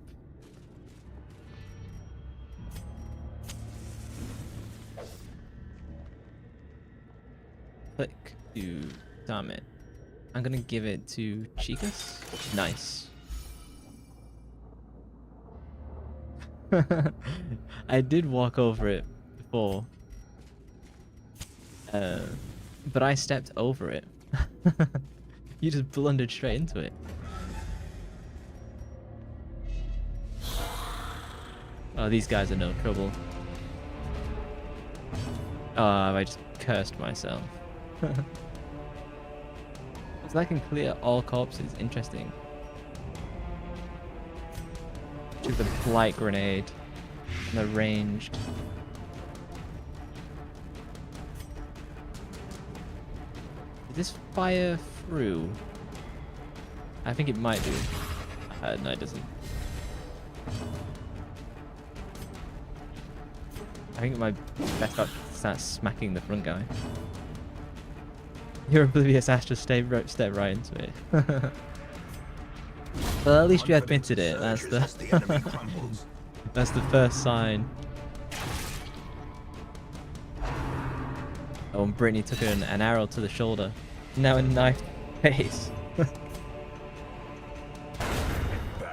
Click to damn it. I'm gonna give it to Chicas. Nice. I did walk over it before. But I stepped over it. You just blundered straight into it. Oh, these guys are no trouble. Oh, I just cursed myself. So I can clear all corpses. Interesting. Took the blight grenade and the ranged. Does this fire through? I think it might do. No, it doesn't. I think my best bet to start smacking the front guy. You're oblivious, Ash, just step right into it. Well, at least you admitted it. That's that's the first sign. Oh, and Brittany took an arrow to the shoulder. Now a knife to the face.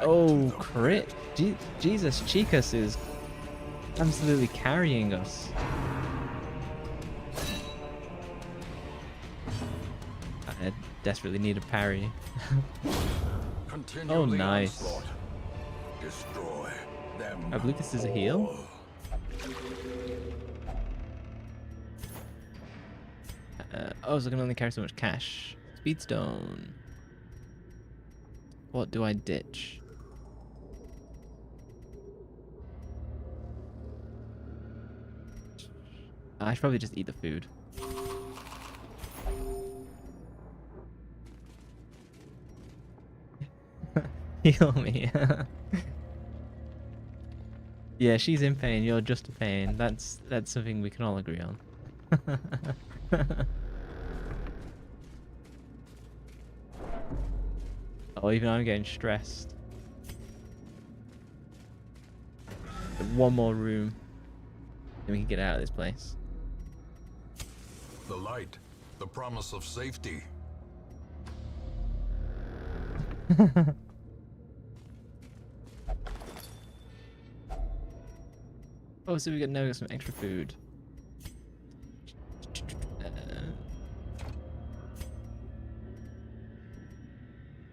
Oh, crit! Jesus, Chicas is absolutely carrying us. I desperately need a parry. Oh, nice. Destroy them. I believe this is a heal. Oh, so I can only carry so much cash. Speedstone. What do I ditch? I should probably just eat the food. Heal me. Yeah, she's in pain. You're just a pain. That's something we can all agree on. Oh, even I'm getting stressed. One more room, then we can get out of this place. The light, the promise of safety. Oh, so now we got some extra food.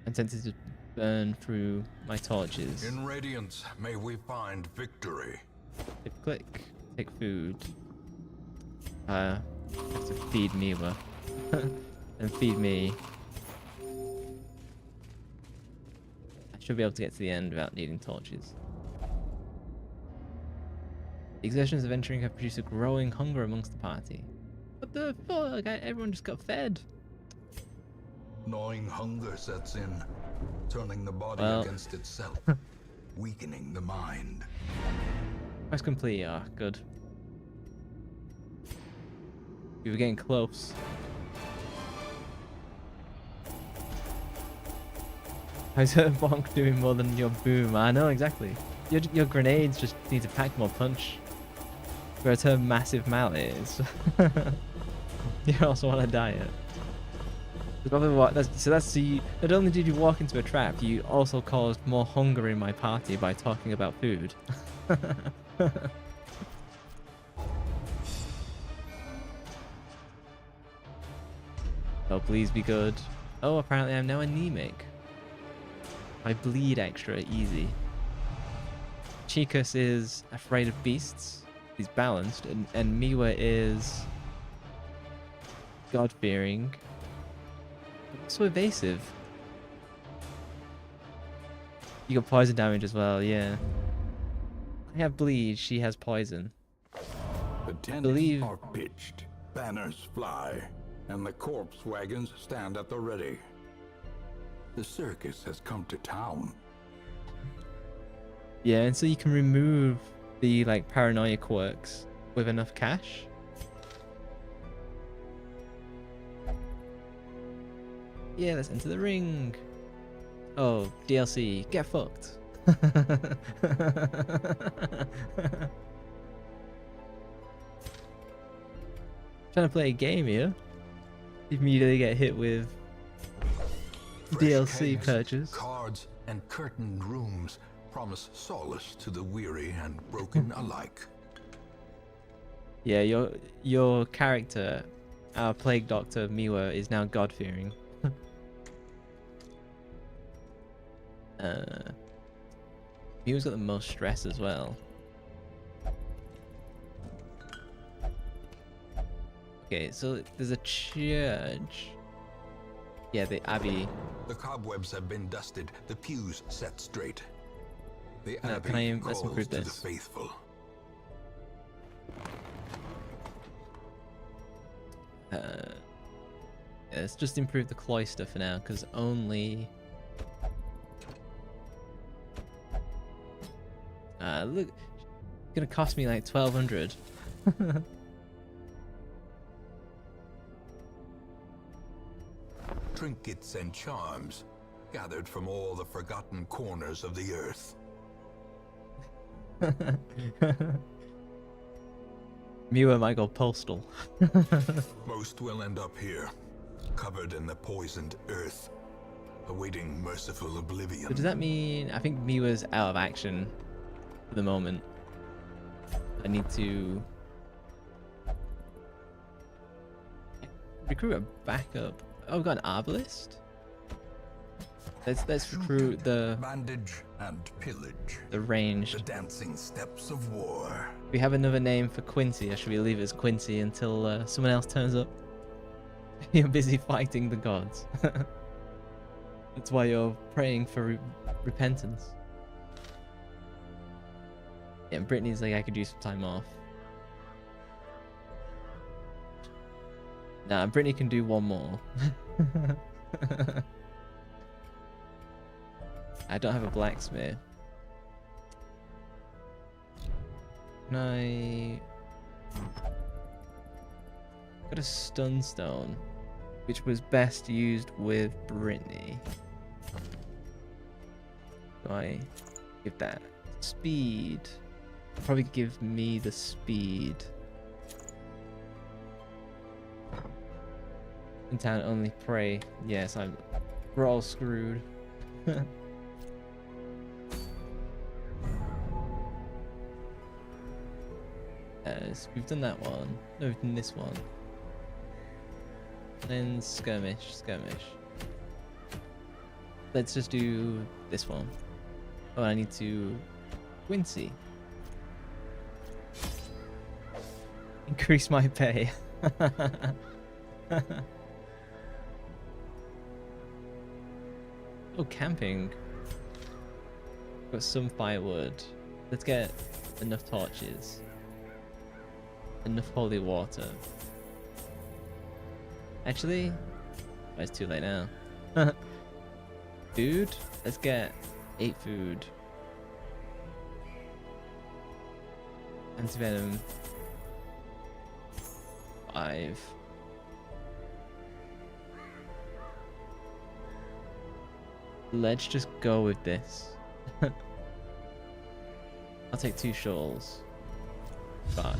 I'm tempted to burn through my torches. In radiance, may we find victory. Click. Take food. Have to feed Miwa. And feed me. I should be able to get to the end without needing torches. The exertions of entering have produced a growing hunger amongst the party. What the fuck? Everyone just got fed. Gnawing hunger sets in, turning the body against itself, weakening the mind. Quest complete. Ah, good. We were getting close. How's her bonk doing more than your boom? I know, exactly. Your grenades just need to pack more punch. Whereas her massive mallet is. You also want a diet. That's probably what. So not only did you walk into a trap, you also caused more hunger in my party by talking about food. Oh, please be good. Oh, apparently I'm now anemic. I bleed extra easy. Chicas is afraid of beasts. He's balanced, and Miwa is God-fearing. So evasive. You got poison damage as well, yeah. I have bleed, she has poison. The tents are pitched, banners fly, and the corpse wagons stand at the ready. The circus has come to town. Yeah, and so you can remove the paranoia quirks with enough cash. Yeah, let's enter the ring. Oh, DLC, get fucked. Trying to play a game here. Immediately get hit with DLC Kegs, purchase. Cards and curtained rooms promise solace to the weary and broken alike. Yeah, your character, our plague doctor Miwa, is now God-fearing. Miwa's got the most stress as well. Okay, so there's a church. Yeah, the abbey. The cobwebs have been dusted, the pews set straight. The Now, abbey let's calls improve to the this. faithful. Let's just improve the cloister for now, because only... look, it's gonna cost me like 1,200. Trinkets and charms gathered from all the forgotten corners of the earth. Miwa might go postal. Most will end up here, covered in the poisoned earth, awaiting merciful oblivion. So does that mean... I think Miwa's out of action for the moment. I need to... recruit a backup. Oh, we've got an arbalist? Let's recruit the bandage and pillage. the ranged. The dancing steps of war. We have another name for Quincy, or should we leave it as Quincy until someone else turns up? You're busy fighting the gods. That's why you're praying for repentance. Yeah, and Brittany's like, I could use some time off. Nah, Brittany can do one more. I don't have a blacksmith. Can I... got a stunstone, which was best used with Brittany. Do I give that speed? Probably give me the speed. In town only pray. Yes, we're all screwed. So we've done that one. No, we've done this one. Then skirmish. Let's just do this one. Oh, I need to... Quincy. Increase my pay. Oh, camping. Got some firewood. Let's get enough torches. Enough holy water. Actually, oh, it's too late now. Food? Let's get 8 food. Antivenom. 5. Let's just go with this. I'll take 2 shawls. Fuck.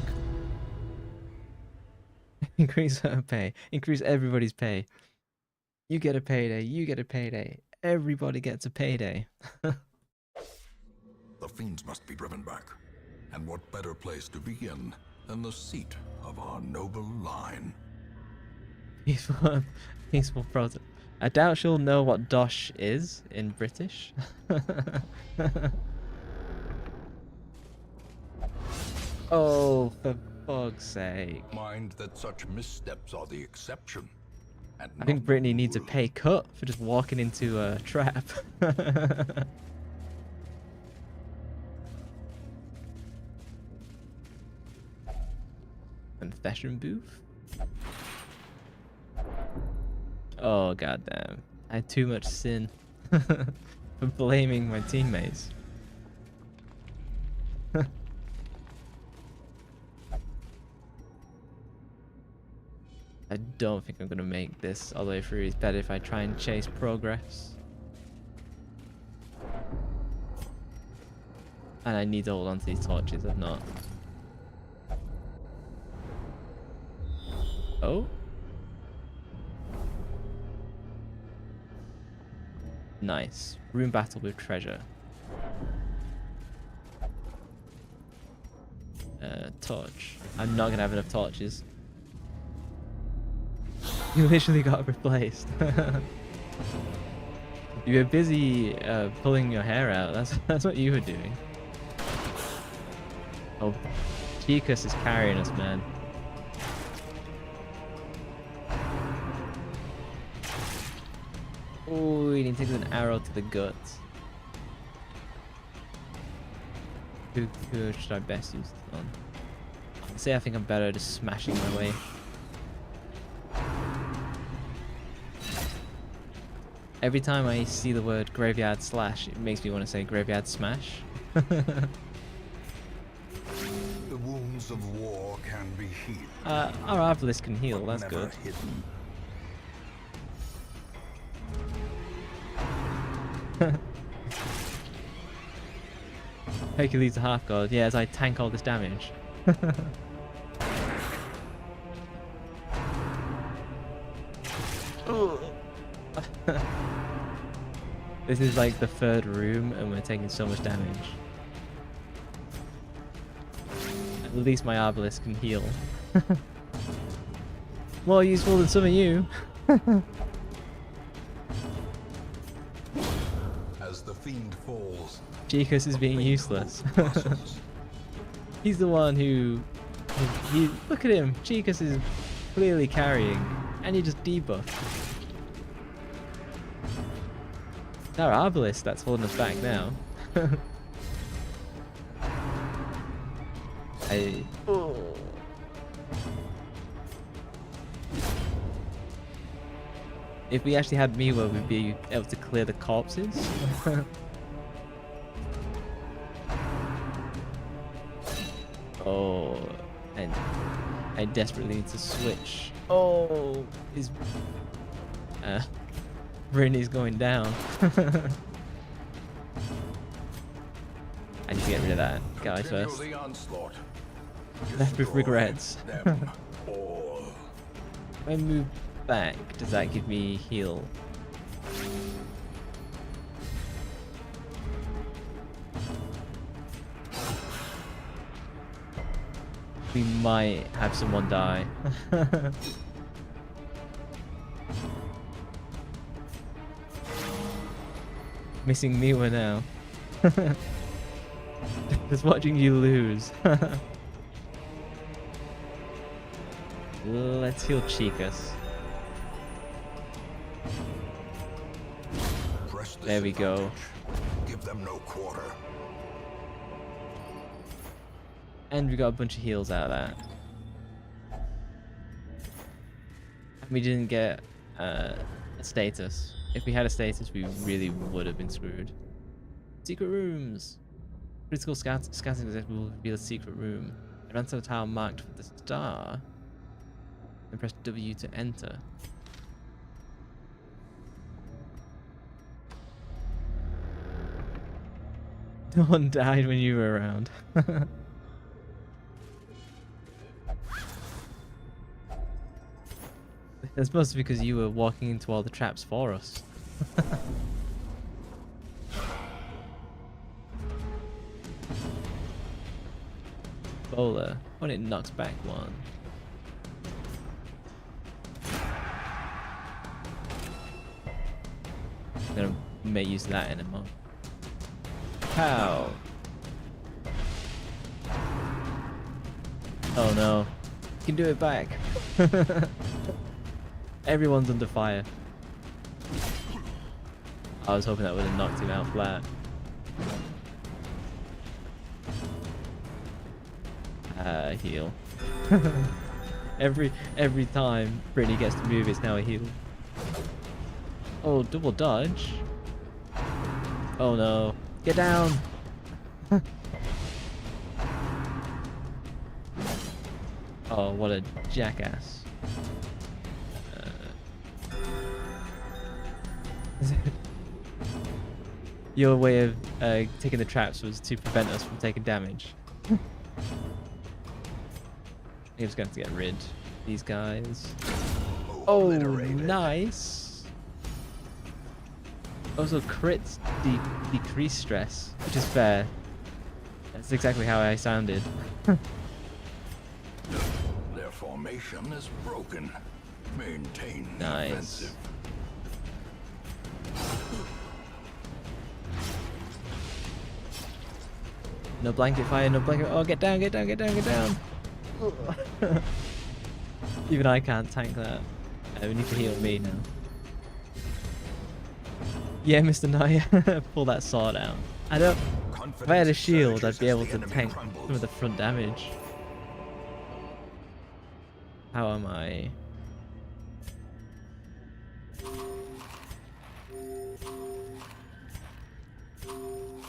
Increase her pay. Increase everybody's pay. You get a payday. You get a payday. Everybody gets a payday. The fiends must be driven back. And what better place to begin than the seat of our noble line? Peaceful protest. I doubt she'll know what dosh is in British. Oh, for fuck's sake. Mind that such missteps are the exception. And I think not Brittany the needs a rule. pay cut for just walking into a trap. Confession booth? Oh, goddamn. I had too much sin for blaming my teammates. I don't think I'm gonna make this all the way through. It's better if I try and chase progress. And I need to hold on to these torches, if not. Oh? Nice. Room battle with treasure. Torch. I'm not gonna have enough torches. You literally got replaced. You were busy pulling your hair out. That's what you were doing. Oh, Chicas is carrying us, man. Oh, he takes an arrow to the gut. Who should I best use it on? I'd say I think I'm better just smashing my way. Every time I see the word graveyard slash, it makes me want to say graveyard smash. The wounds of war can be healed. Our obelisk can heal, but that's never good. hidden. Hercules the half god, yeah, as I tank all this damage. This is like the third room and we're taking so much damage. At least my obelisk can heal. More useful than some of you. As the fiend falls, Chicos is being useless. blossoms. He's the one who... Look at him! Chicos is clearly carrying. And you just debuff. Our obelisk that's holding us back now. If we actually had Miwa, we'd be able to clear the corpses. Oh, and I desperately need to switch. Oh, his Brittany's going down. I need to get rid of that guy Continue first. the onslaught. Left with Destroy regrets. them all. If I move back, does that give me heal? We might have someone die. Missing Miwa now. Just watching you lose. Let's heal Chicas. Press this There we go. advantage. Give them no quarter. And we got a bunch of heals out of that. And we didn't get a status. If we had a status, we really would have been screwed. Secret rooms. Critical scouting will reveal a secret room. Advance to the tile marked with the star. And press W to enter. No one died when you were around. That's mostly because you were walking into all the traps for us. Bowler. When it knocks back one. I'm gonna make use of that in a moment. Pow! Oh no. You can do it back. Everyone's under fire. I was hoping that would have knocked him out flat. Heal. every time Brittany gets to move, it's now a heal. Oh, double dodge. Oh no. Get down! Oh, what a jackass. Your way of taking the traps was to prevent us from taking damage. I'm just going to get rid of these guys. Oh, nice! Also, crits decrease stress, which is fair. That's exactly how I sounded. Their formation is broken. Maintain the Nice. offensive. No blanket fire, no blanket. Oh, get down, get down, get down, get down! Even I can't tank that. We need to heal me now. Yeah, Mr. Naya, pull that sword out. I don't. If I had a shield, I'd be able to tank some of the front damage. How am I?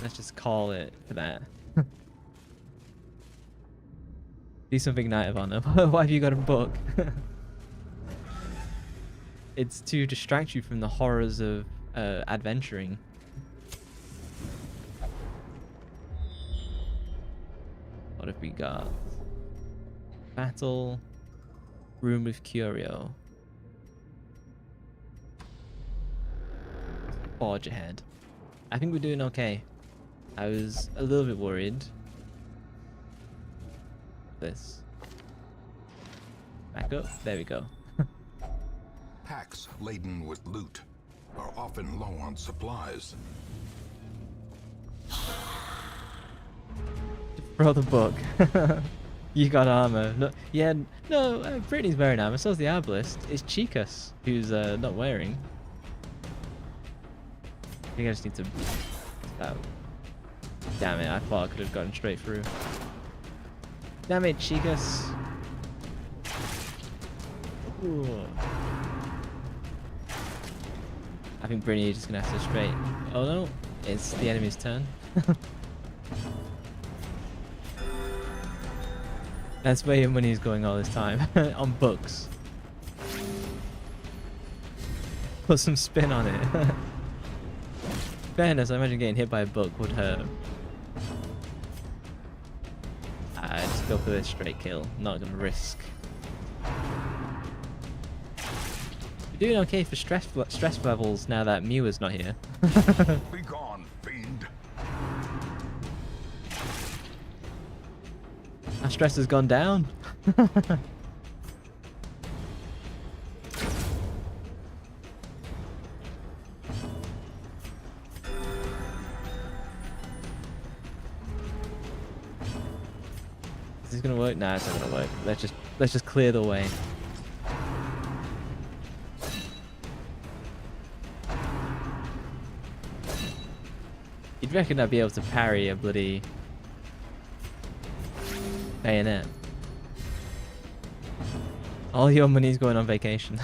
Let's just call it for that. Do something Knight of Honor. Why have you got a book? It's to distract you from the horrors of adventuring. What have we got? Battle. Room with Curio. Forge ahead. I think we're doing okay. I was a little bit worried. This. Back up. There we go. Packs laden with loot are often low on supplies. Throw the book. You got armor. No, yeah, no, Brittany's wearing armor, so's the Arbalist. It's Chicas who's not wearing. I think I just need to... Oh. Damn it, I thought I could have gotten straight through. Damn it, Chicas. Ooh. I think Brittany is just gonna have to straight... Oh no, it's the enemy's turn. That's where your money is going all this time. On books. Put some spin on it. Fairness, I imagine getting hit by a book would hurt. I just go for this straight kill. Not gonna risk. We're doing okay for stress levels now that Miwa's not here. Be gone, fiend. Our stress has gone down. Is this gonna work? Nah, it's not gonna work. Let's just clear the way. You'd reckon I'd be able to parry a bloody bayonet. All your money's going on vacation.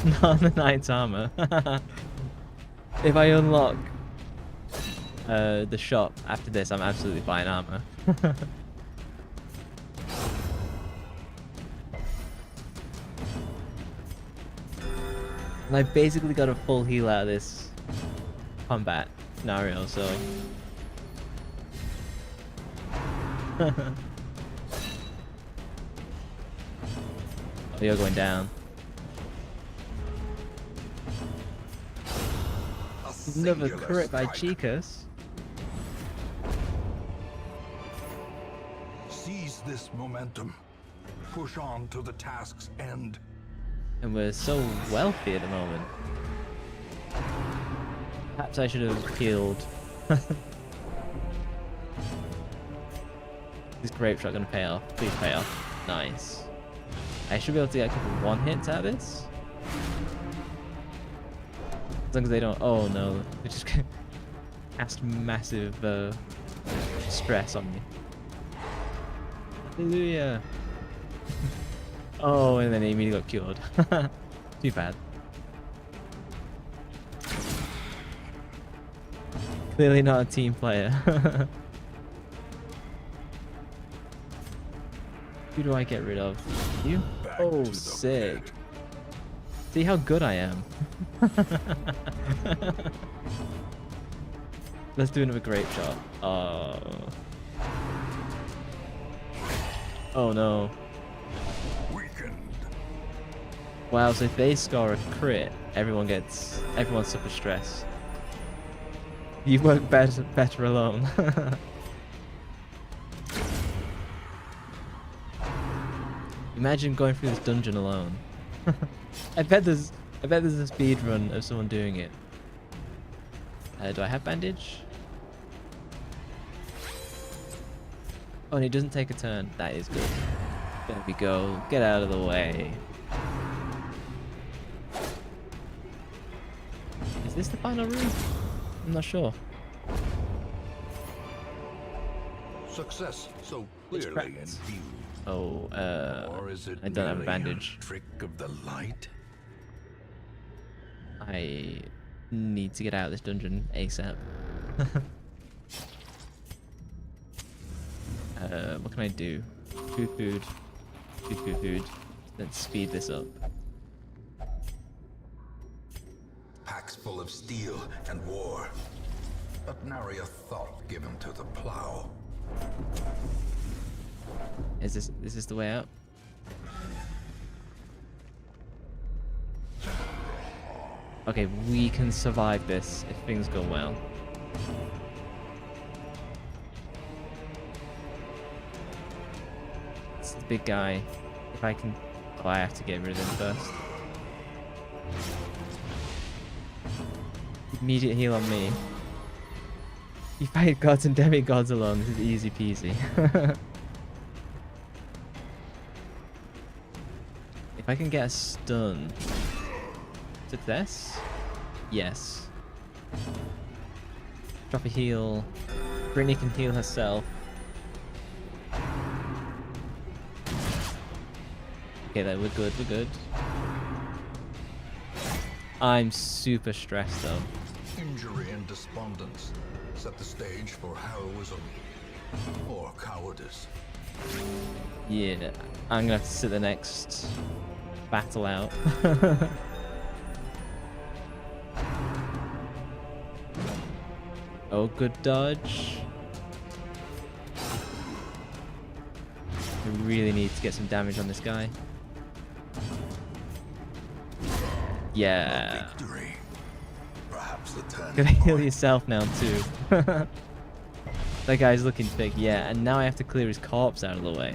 Not the knight's armor. If I unlock the shop after this, I'm absolutely buying armor. And I basically got a full heal out of this combat scenario, so... Oh, you're going down. Another crit by Chicas. Seize this momentum. Push on to the task's end. And we're so wealthy at the moment. Perhaps I should have healed. This grape shot gonna pay off. Please pay off. Nice. I should be able to get a couple one hits out of this. As long as they don't. Oh no, they just cast massive stress on me. Hallelujah. Oh, and then he immediately got cured. Too bad. Clearly not a team player. Who do I get rid of? You? Oh, sick. See how good I am. Let's do another grape shot. Oh no. Wow, so if they score a crit, everyone suffers stress. You work better alone. Imagine going through this dungeon alone. I bet there's a speed run of someone doing it. Do I have bandage? Oh, and he doesn't take a turn. That is good. There we go. Get out of the way. Is this the final room? I'm not sure. Success so clearly in trapped. view. Oh, Or is it I don't have a merely bandage. trick of the light? I need to get out of this dungeon ASAP. What can I do? Food. Let's speed this up. Packs full of steel and war, but nary a thought given to the plow. Is this the way out? Okay, we can survive this if things go well. It's the big guy. If I can... Oh, I have to get rid of him first. Immediate heal on me. You fight gods and demigods alone. This is easy peasy. If I can get a stun... Success? Yes. Drop a heal. Brittany can heal herself. Okay, then we're good. I'm super stressed though. Injury and despondence set the stage for heroism or cowardice. Yeah, I'm gonna have to sit the next battle out. Oh, good dodge. I really need to get some damage on this guy. Yeah. Victory. Perhaps the turn. Gonna heal yourself now too. That guy's looking big, yeah, and now I have to clear his corpse out of the way.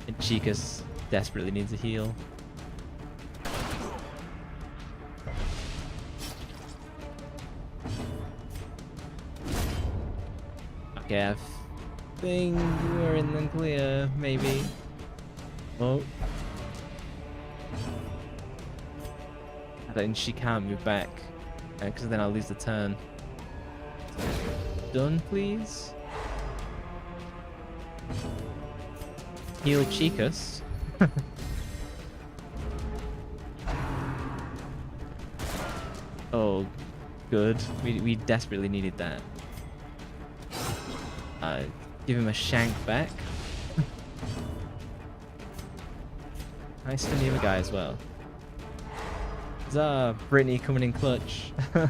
And Chica's desperately needs a heal. Okay, I think we're in the clear, maybe. Oh. I think she can't move back, because then I'll lose the turn. Done, please. Heal Chicas. Oh, good. We desperately needed that. Give him a shank back. Nice to the other guy as well. Huzzah, Brittany coming in clutch. I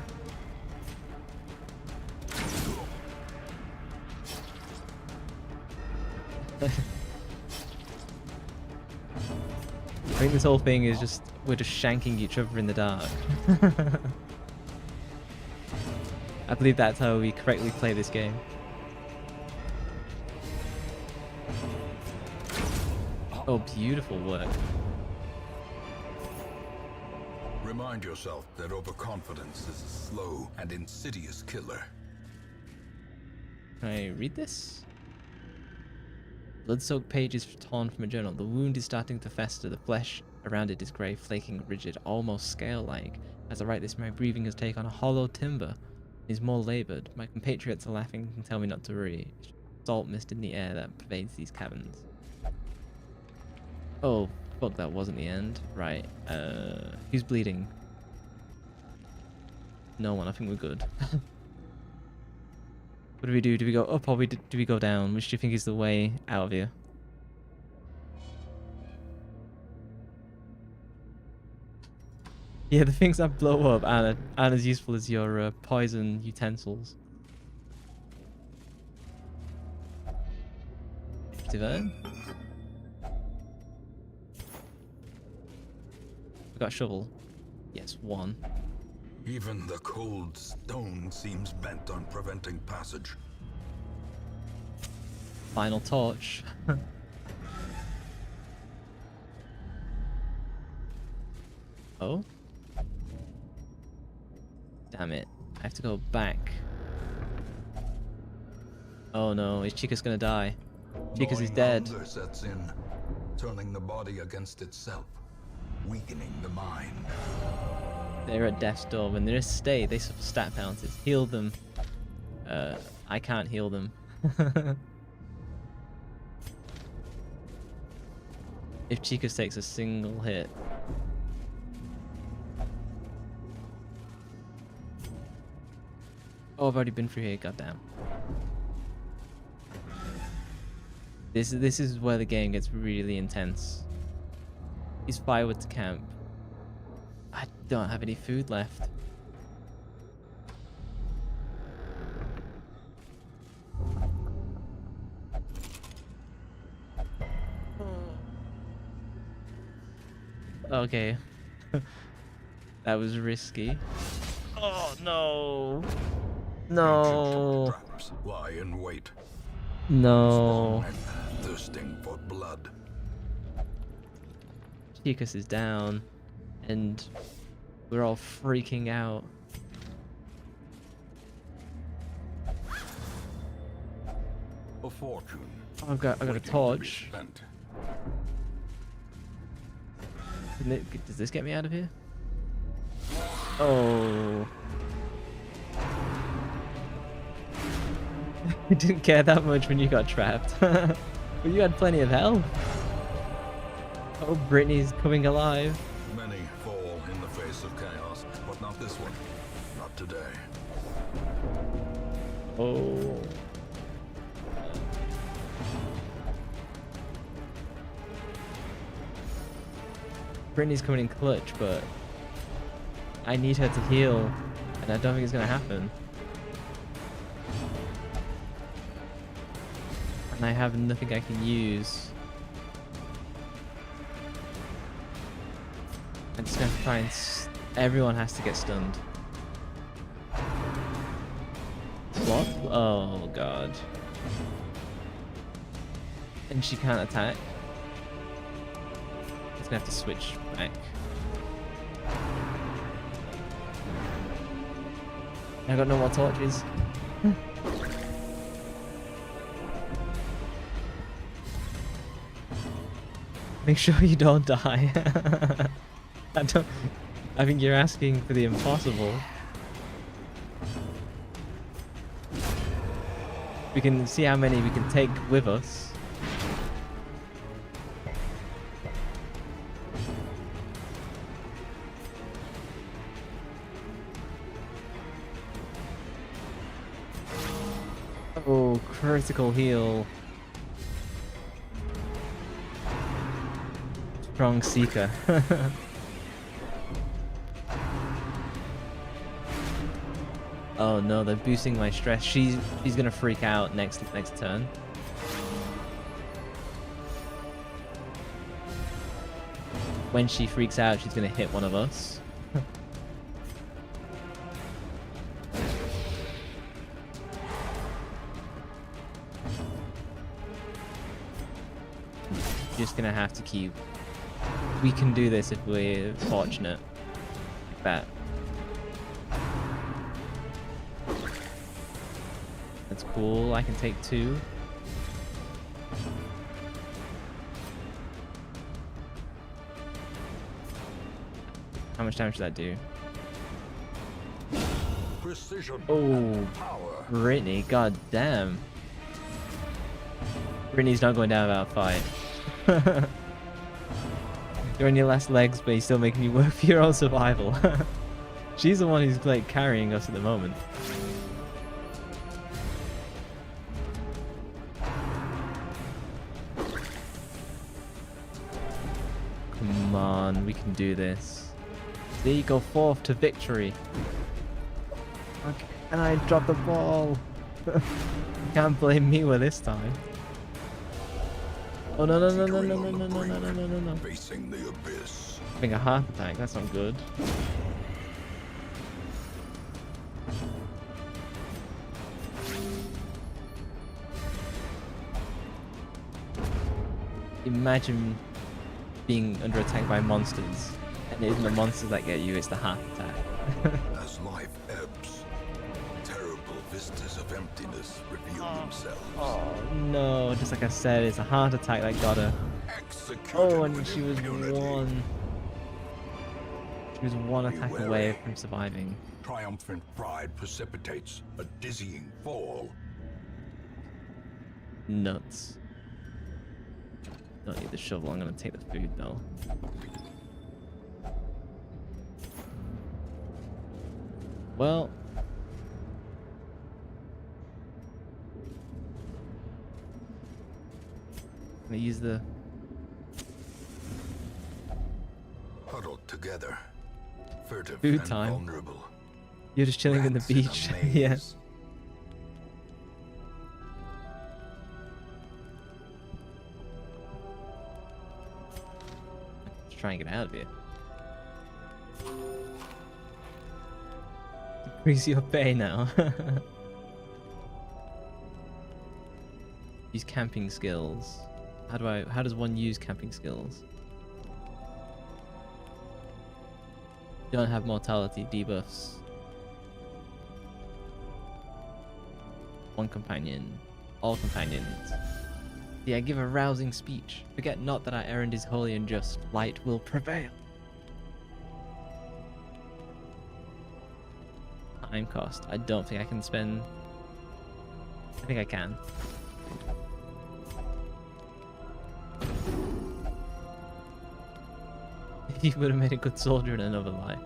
think this whole thing is just, we're just shanking each other in the dark. I believe that's how we correctly play this game. Oh, beautiful work. Remind yourself that overconfidence is a slow and insidious killer. Can I read this? Blood-soaked pages torn from a journal. The wound is starting to fester. The flesh around it is grey, flaking, rigid, almost scale-like. As I write this, my breathing has taken on a hollow timbre. It is more laboured. My compatriots are laughing and tell me not to worry. Salt mist in the air that pervades these caverns. Oh, fuck, that wasn't the end. Right, who's bleeding? No one, I think we're good. What do we do? Do we go up or do we go down? Which do you think is the way out of here? Yeah, the things that blow up aren't as useful as your poison utensils. Divine? We got a shovel. Yes, one. Even the cold stone seems bent on preventing passage. Final torch. Oh? Damn it. I have to go back. Oh no, is Chica's gonna die? Chica's is dead. Hunger sets in, turning the body against itself, weakening the mind. They're at death's door. When they're in a state, they suffer stat penalties. Heal them. I can't heal them. If Chica takes a single hit. Oh, I've already been through here, goddamn. This is where the game gets really intense. Use firewood to camp. I don't have any food left. Okay. That was risky. Oh no. No. Traps lie in wait. No. Men thirsting for blood. Chicas is down, and we're all freaking out. A fortune. Oh, I got a waiting to be torch. spent. Does this get me out of here? Oh. I didn't care that much when you got trapped. But you had plenty of health. Oh, Brittany's coming alive. Many fall in the face of chaos, but not this one. Not today. Oh. Brittany's coming in clutch, but I need her to heal, and I don't think it's gonna happen. And I have nothing I can use. I'm just gonna try and everyone has to get stunned. What? Oh god. And she can't attack. It's gonna have to switch back. I got no more torches. Make sure you don't die. I think you're asking for the impossible. We can see how many we can take with us. Oh, critical heal. Strong Seeker. Oh no, they're boosting my stress. She's gonna freak out next turn. When she freaks out, she's gonna hit one of us. Just gonna have to keep. We can do this if we're fortunate. Like that. That's cool. I can take 2. How much damage did that do? Precision. Oh, Power. Brittany, god damn. Brittany's not going down without a fight. You're on your last legs, but you're still making me work for your own survival. She's the one who's like carrying us at the moment. Come on, we can do this. There you go, 4th to victory. Okay, and I dropped the ball. You can't blame me with this time. Oh no no no no no no no no no no no no! Facing the abyss. Having a heart attack, that's not good. Imagine being under attack by monsters, and it isn't the monsters that get you, it's the heart attack. As life ebbs, terrible vistas of emptiness reveal themselves. Oh no, just like I said, it's a heart attack that got her. Executed Oh, and with she was impunity. one. She was one attack away from surviving. triumphant pride precipitates a dizzying fall. Nuts. Don't need the shovel. I'm gonna take the food though. Well. I'm gonna use the Huddled together, furtive Food and time. vulnerable. You're just chilling in the Rats in a beach. Yeah. maze. Just try and get out of here. Increase your pay now. Use camping skills. How does one use camping skills? Don't have mortality debuffs. One companion. All companions. Yeah, give a rousing speech. Forget not that our errand is holy and just. Light will prevail. Time cost. I don't think I can spend... I think I can. He would have made a good soldier in another life.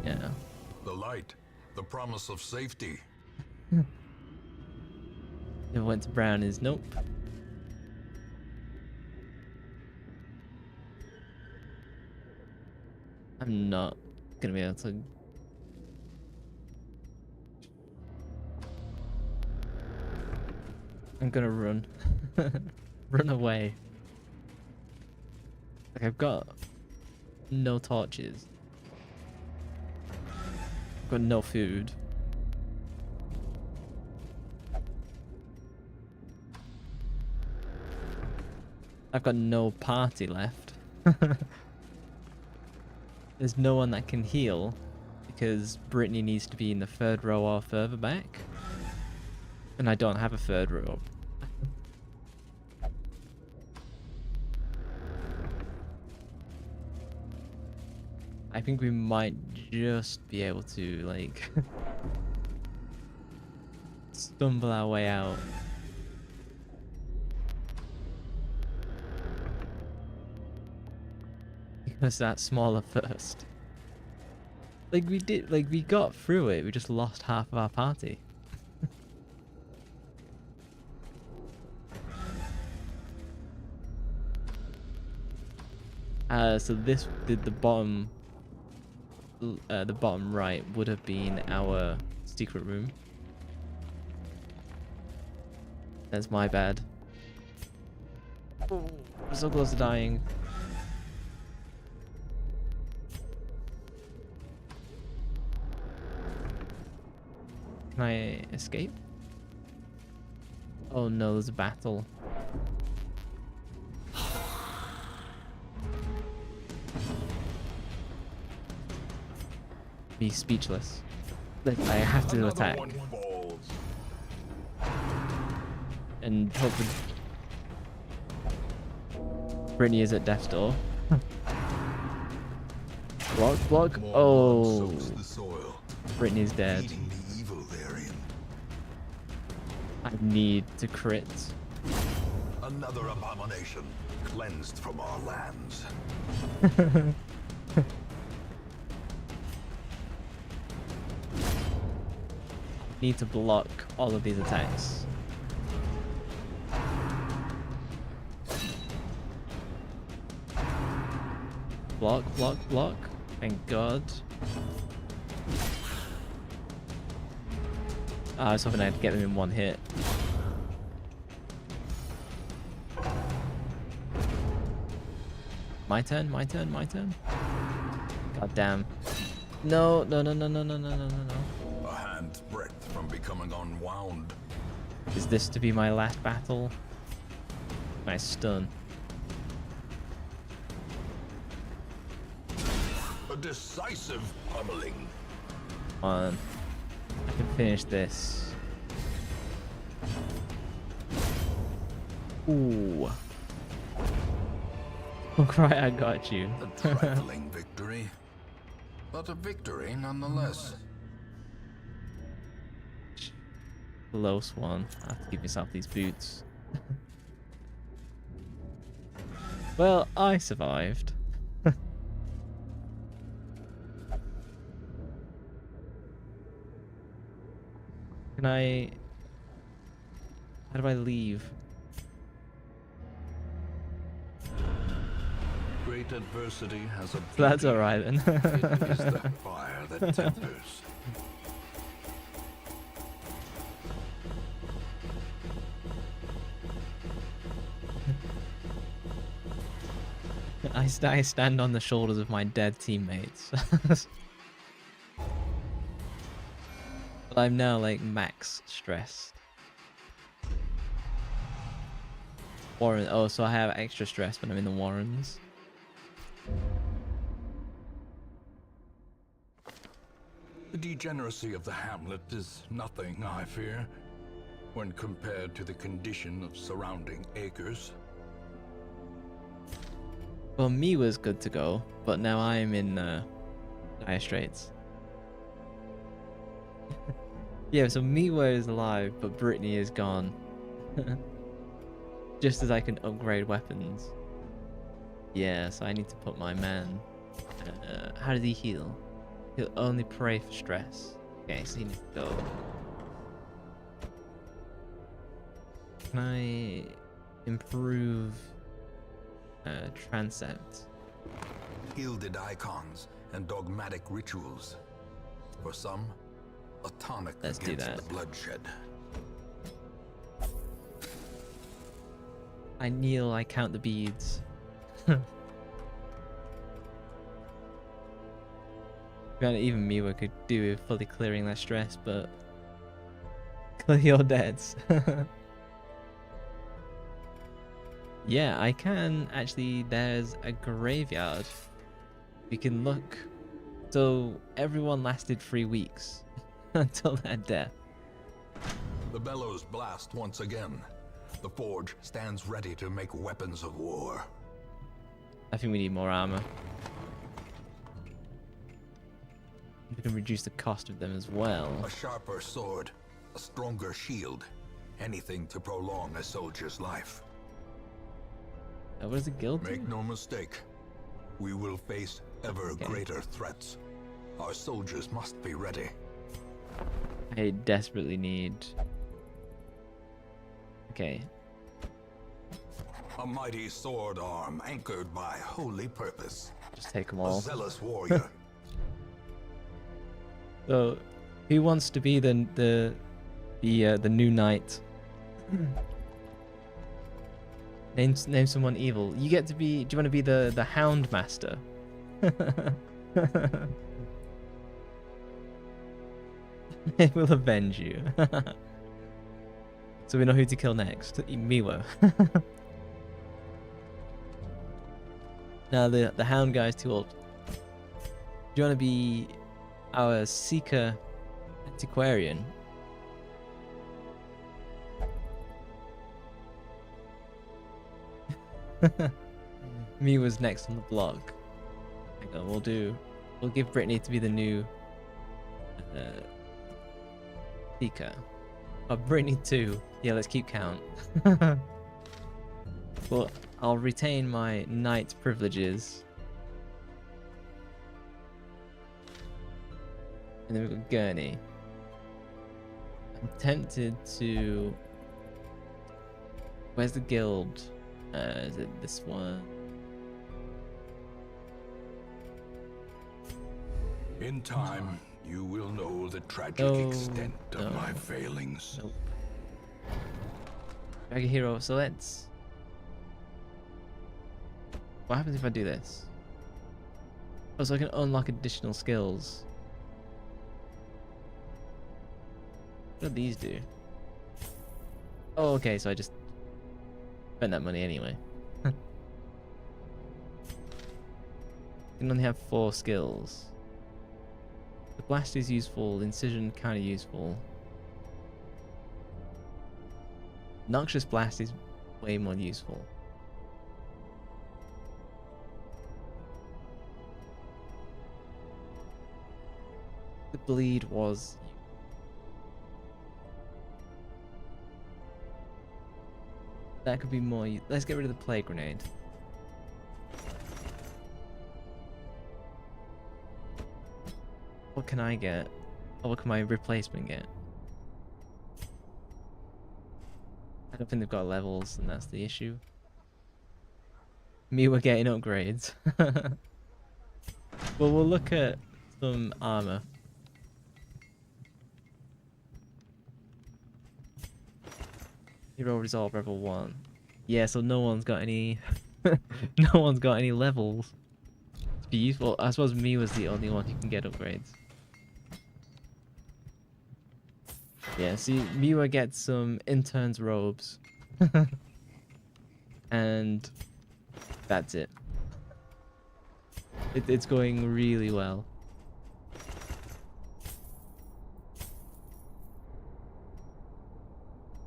Yeah. The light, the promise of safety. If went to brown is nope. I'm not gonna be able to. I'm gonna run. Run away. Like, I've got no torches. I've got no food. I've got no party left. There's no one that can heal because Brittany needs to be in the third row or further back. And I don't have a third row. I think we might just be able to, like, stumble our way out. Because that's smaller first. Like, we got through it, we just lost half of our party. So this did the bottom right would have been our secret room. That's my bad. Oh, we're so close to dying. Can I escape? Oh no, there's a battle. Be speechless. Like, I have to attack. And hopefully Brittany is at death's door. Block. Oh, Brittany's dead. I need to crit. Another abomination cleansed from our lands. Need to block all of these attacks. Block. Thank God. I was hoping I'd get them in one hit. My turn. God damn. No. A hand's breadth from becoming unwound. Is this to be my last battle? Nice stun. A decisive pummeling. Come on. I can finish this. Ooh. Oh, right, I got you. A trifling victory, but a victory nonetheless. Close one. I have to give myself these boots. Well, I survived. Can I... How do I leave? Great adversity has a So that's beauty. alright then. It is the fire that tempers. I stand on the shoulders of my dead teammates. But I'm now like max stressed. Warren. Oh, so I have extra stress when I'm in the Warrens. The degeneracy of the hamlet is nothing, I fear, when compared to the condition of surrounding acres. Well, me was good to go, but now I'm in dire straits. Yeah, so Miwa is alive, but Brittany is gone. Just as I can upgrade weapons. Yeah, so I need to put my man. How does he heal? He'll only pray for stress. Okay, so he needs to go. Can I improve transept? Gilded icons and dogmatic rituals. For some, a tonic Let's do against that. the bloodshed. I kneel, I count the beads. Even Miwa could do with fully clearing that stress, but clear your debts. Yeah, I can actually. There's a graveyard. We can look. So everyone lasted 3 weeks until their death. The bellows blast once again. The forge stands ready to make weapons of war. I think we need more armor. We can reduce the cost of them as well. A sharper sword, a stronger shield, anything to prolong a soldier's life. What does the guild do? Make no mistake, we will face ever greater threats. Our soldiers must be ready. I desperately need... Okay. A mighty sword arm anchored by holy purpose. Just take them A all. zealous warrior. So, who wants to be the new knight? Name someone evil. You get to be. Do you want to be the Hound Master? It will avenge you. So we know who to kill next. Miwa. Now the Hound guy is too old. Do you want to be our Seeker Antiquarian? Miwa's next on the block. Hang on, we'll give Brittany to be the new Seeker. Oh, Brittany 2. Yeah, let's keep count. Well, I'll retain my knight privileges. And then we've got Gurney. I'm tempted to... Where's the guild? Is it this one? In time, you will know the tragic No, extent of no. my failings. Nope. Dragon Hero, so let's... What happens if I do this? Oh, so I can unlock additional skills. What do these do? Oh, okay, so I just spend that money anyway. You can only have 4 skills. The blast is useful, incision kind of useful. Noxious blast is way more useful. The bleed was... That could be more... Let's get rid of the plague grenade. What can I get? Or what can my replacement get? I don't think they've got levels, and that's the issue. Me, we're getting upgrades. Well, we'll look at some armor. Hero Resolve level 1. Yeah, so no one's got any... no one's got any levels. To be useful. I suppose me was the only one who can get upgrades. Yeah, see, Miwa gets some intern's robes. And that's it. It's going really well.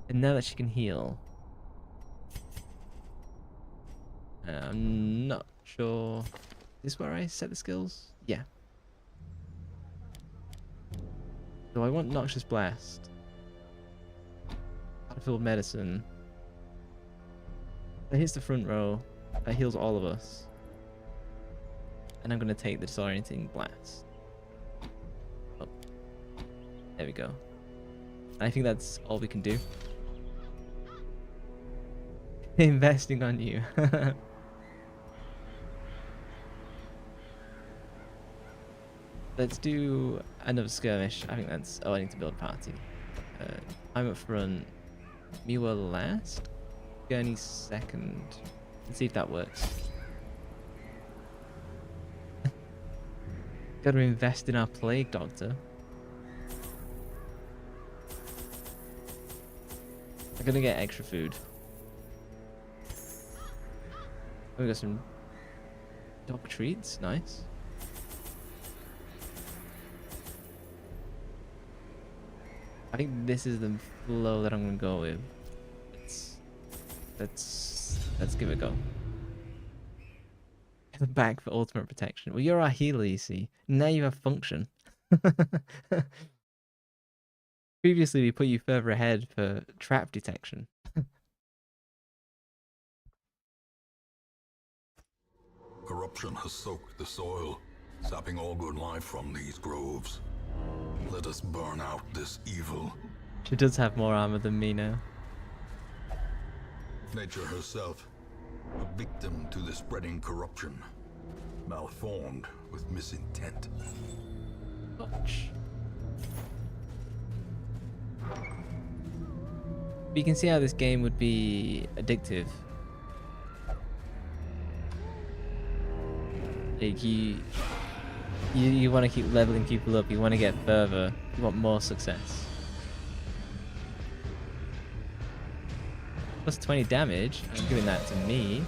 And now that she can heal, I'm not sure. Is this where I set the skills? Yeah. So I want Noxious Blast. Battlefield Medicine. That hits the front row. That heals all of us. And I'm going to take the Disorienting Blast. Oh. There we go. I think that's all we can do. Investing on you. Let's do another skirmish. I think that's... Oh, I need to build a party. I'm up front. Miwa last. Gurney second. Let's see if that works. Gotta invest in our plague doctor. I'm gonna get extra food. We got some dog treats, nice. I think this is the flow that I'm gonna go with. Let's give it a go. The back for ultimate protection. Well, you're our healer, you see. Now you have function. Previously, we put you further ahead for trap detection. Corruption has soaked the soil, sapping all good life from these groves. Let us burn out this evil. She does have more armor than me now. Nature herself, a victim to the spreading corruption, malformed with misintent. Ouch. But you can see how this game would be addictive. Like you want to keep leveling people up, you want to get further, you want more success. Plus 20 damage, I'm giving that to me.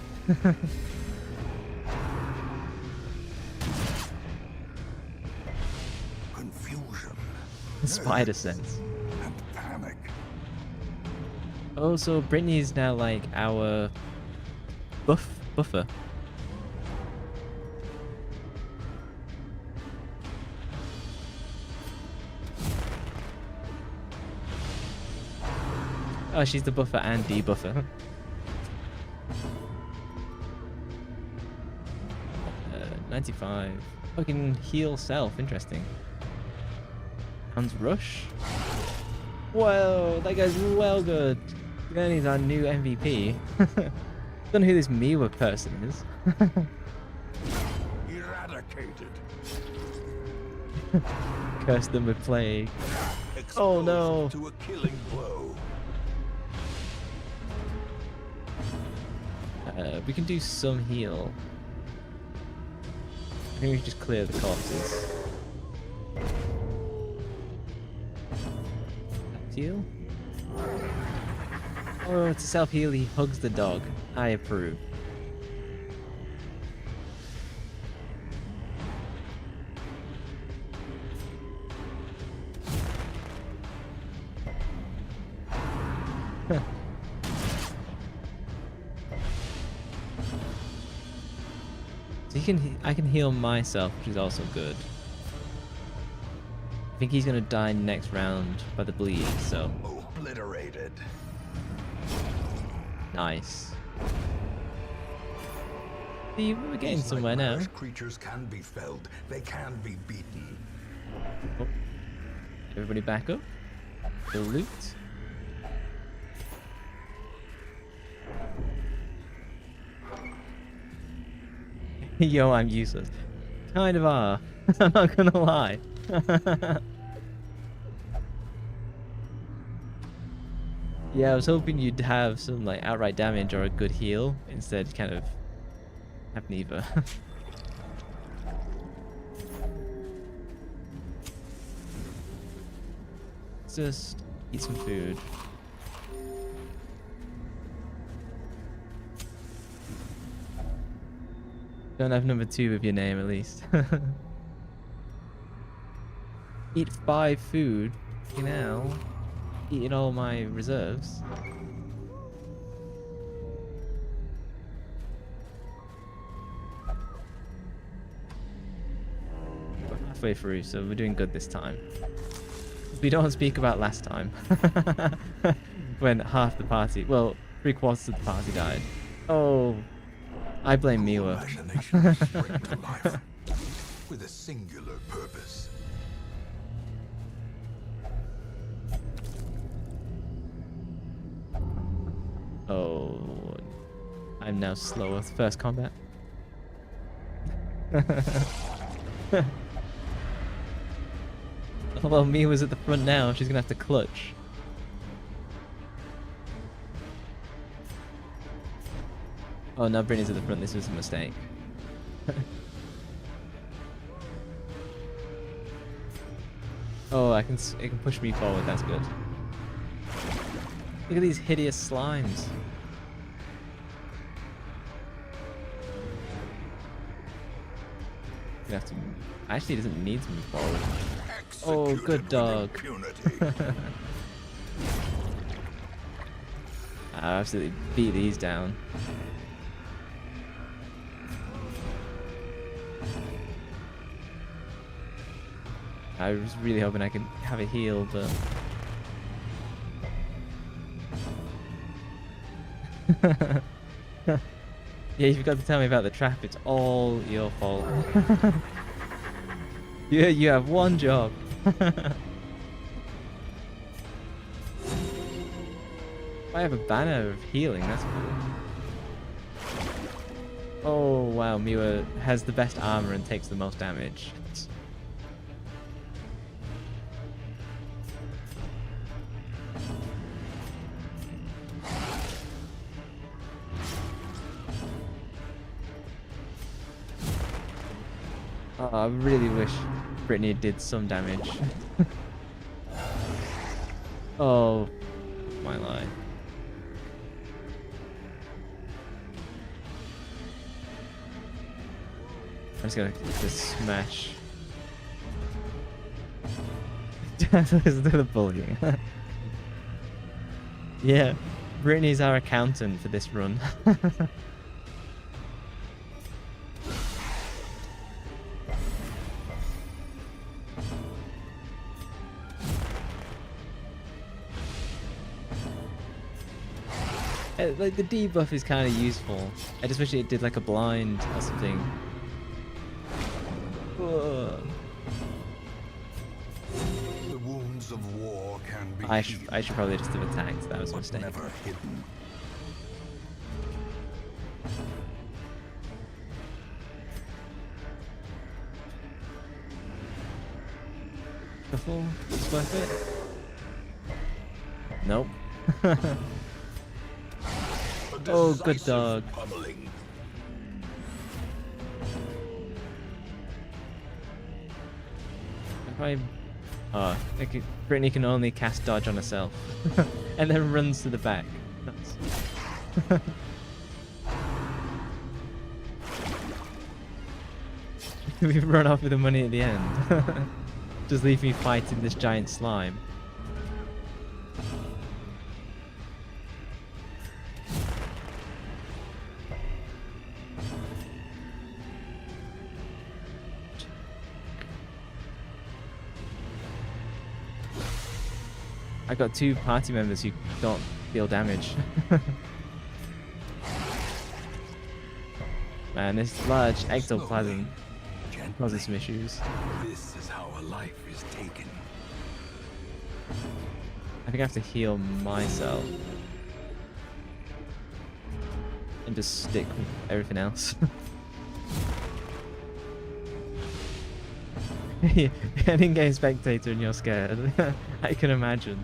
Confusion. Spider sense. And panic. Oh, so Brittany's now like our buffer. Oh, she's the buffer and debuffer. 95. Fucking heal self, interesting. Hans Rush. Whoa, that guy's well good. Gurney's our new MVP. Don't know who this Miwa person is. Eradicated. Curse them with plague. Oh no. To a killing blow. We can do some heal. I think we can just clear the corpses. Heal? Oh, it's a self-heal. He hugs the dog. I approve. I can heal myself, which is also good. I think he's gonna die next round by the bleed, so Obliterated. nice. See, we're getting These somewhere now. nightmarish creatures can be felled. They can be beaten. Oh. Everybody back up. The loot. Yo, I'm useless. Kind of are. I'm not gonna lie. Yeah, I was hoping you'd have some like outright damage or a good heal. Instead, kind of have neither. Let's just eat some food. Don't have number 2 with your name, at least. Eat 5 food. You know, eating all my reserves. We're halfway through, so we're doing good this time. We don't speak about last time. When half the party, well, 3/4 of the party died. Oh, I blame Miwa. Imaginations spring to life with a singular purpose. Oh, I'm now slow with first combat. Oh, well, Miwa's at the front now. She's gonna have to clutch. Oh, no, Brittany's at the front. This was a mistake. Oh, it can push me forward. That's good. Look at these hideous slimes. You have to. Actually, it doesn't need to move forward. Oh, good dog. I absolutely beat these down. I was really hoping I could have a heal, but yeah, you've got to tell me about the trap. It's all your fault. Yeah, you have one job. I have a banner of healing. That's cool. Oh wow, Miwa has the best armor and takes the most damage. Oh, I really wish Brittany did some damage. Oh, my lie. I'm just gonna smash. Listen to the bullying. Yeah, Brittany's our accountant for this run. Like the debuff is kind of useful. I just wish it did like a blind or something. Whoa. The wounds of war can be I should probably just have attacked. That was a mistake. never hidden. Before it's worth it. Nope. Oh, good dog. Pummeling. If I... Oh, Brittany can only cast dodge on herself. And then runs to the back. Nuts. We've run off with the money at the end. Just leave me fighting this giant slime. I got 2 party members who don't feel damage. Man, this large ectoplasm causes some issues. This is how a life is taken. I think I have to heal myself. And just stick with everything else. Getting game spectator and you're scared. I can imagine.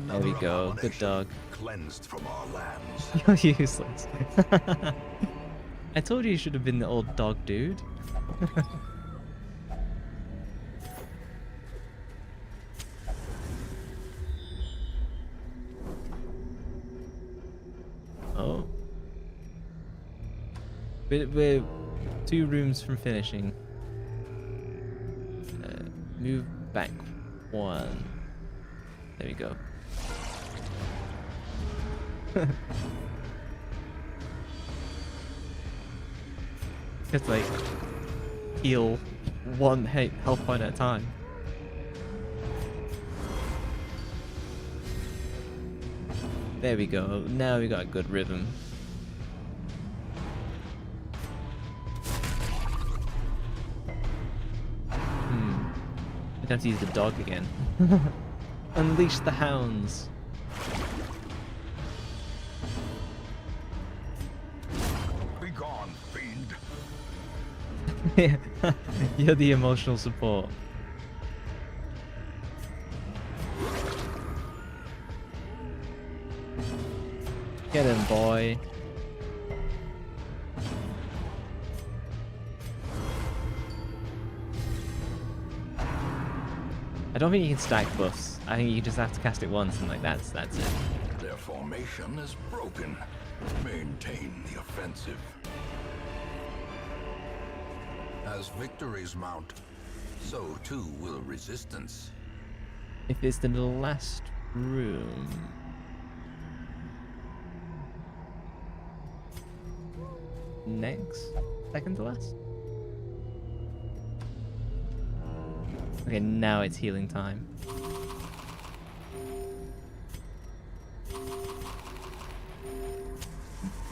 There we go. Good dog. Cleansed from our lands. You're useless. I told you should have been the old dog, dude. Oh. We're 2 rooms from finishing. Move back 1. There we go. Just like heal 1 health point at a time. There we go. Now we got a good rhythm. I'd have to use the dog again. Unleash the hounds. Be gone, fiend. You're the emotional support. Get him, boy. I don't think you can stack buffs. I think you just have to cast it once and like that's it. Their formation is broken. Maintain the offensive. As victories mount, so too will resistance. If it's the last room. Next? Second to last? Okay, now it's healing time.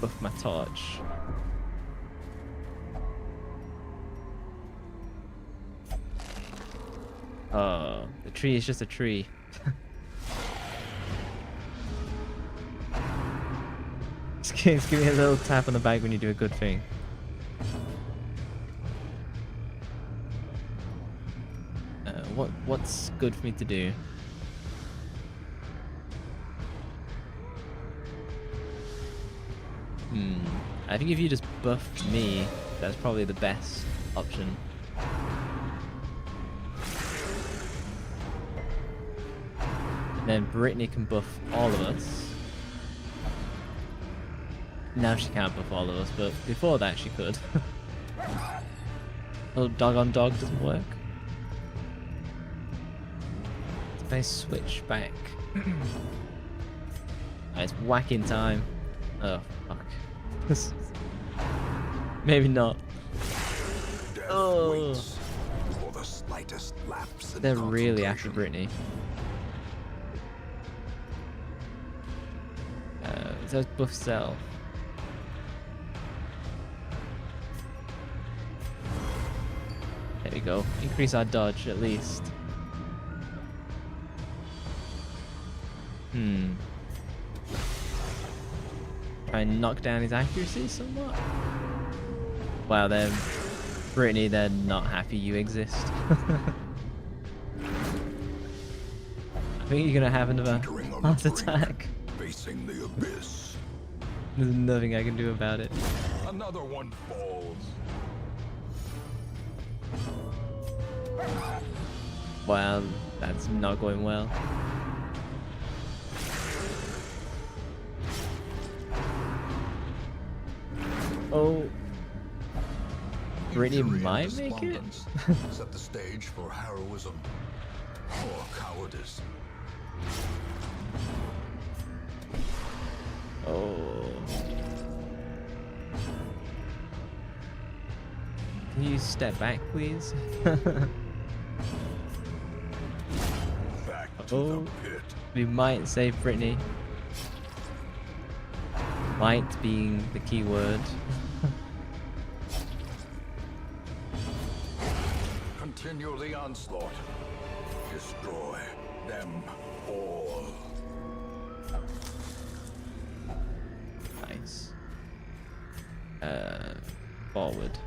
Buff my torch. Oh, the tree is just a tree. Just give me a little tap on the back when you do a good thing. What's good for me to do? I think if you just buff me, that's probably the best option. Then Brittany can buff all of us. Now she can't buff all of us, but before that she could. Oh, dog on dog doesn't work. If I switch back. It's whacking time. Oh, fuck. Maybe not. Death Oh. waits for the slightest lapse in They're really after concentration. Brittany. There's buff cell. There we go. Increase our dodge at least. Try and knock down his accuracy somewhat. Wow, they're Brittany, they're not happy you exist. I think you're gonna have another Teetering on the heart brink, attack. Facing the abyss. There's nothing I can do about it. Another one falls. Wow, that's not going well. Oh. Brittany Injury and might make it? despondence set the stage for heroism or cowardice. Oh. Can you step back, please? Back to Oh. the pit. We might save Brittany. Might being the key word. Continue the onslaught. Destroy them all. Nice. Forward.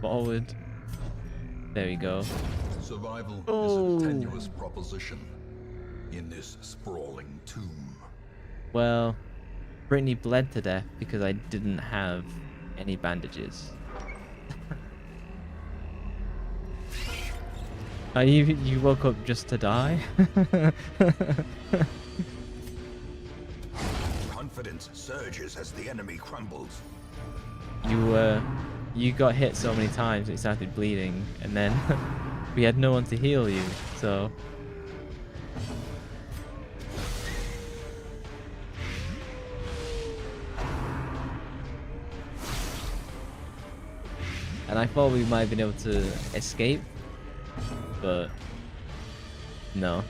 Forward. There we go. Survival Oh. is a tenuous proposition in this sprawling tomb. Well, Brittany bled to death because I didn't have any bandages. You woke up just to die? Confidence surges as the enemy crumbles. You got hit so many times it started bleeding, and then we had no one to heal you, so... And I thought we might have been able to escape, but no.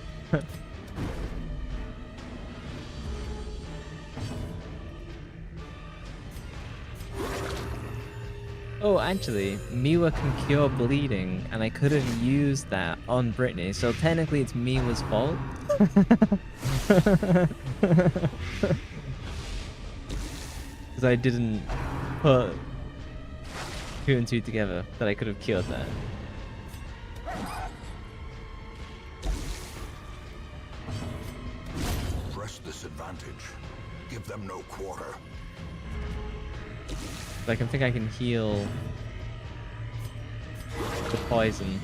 Oh, actually, Miwa can cure bleeding, and I could have used that on Brittany, so technically it's Miwa's fault. Because I didn't put 2 and 2 together, that I could have cured that. Press this advantage. Give them no quarter. Like, I think I can heal the poison.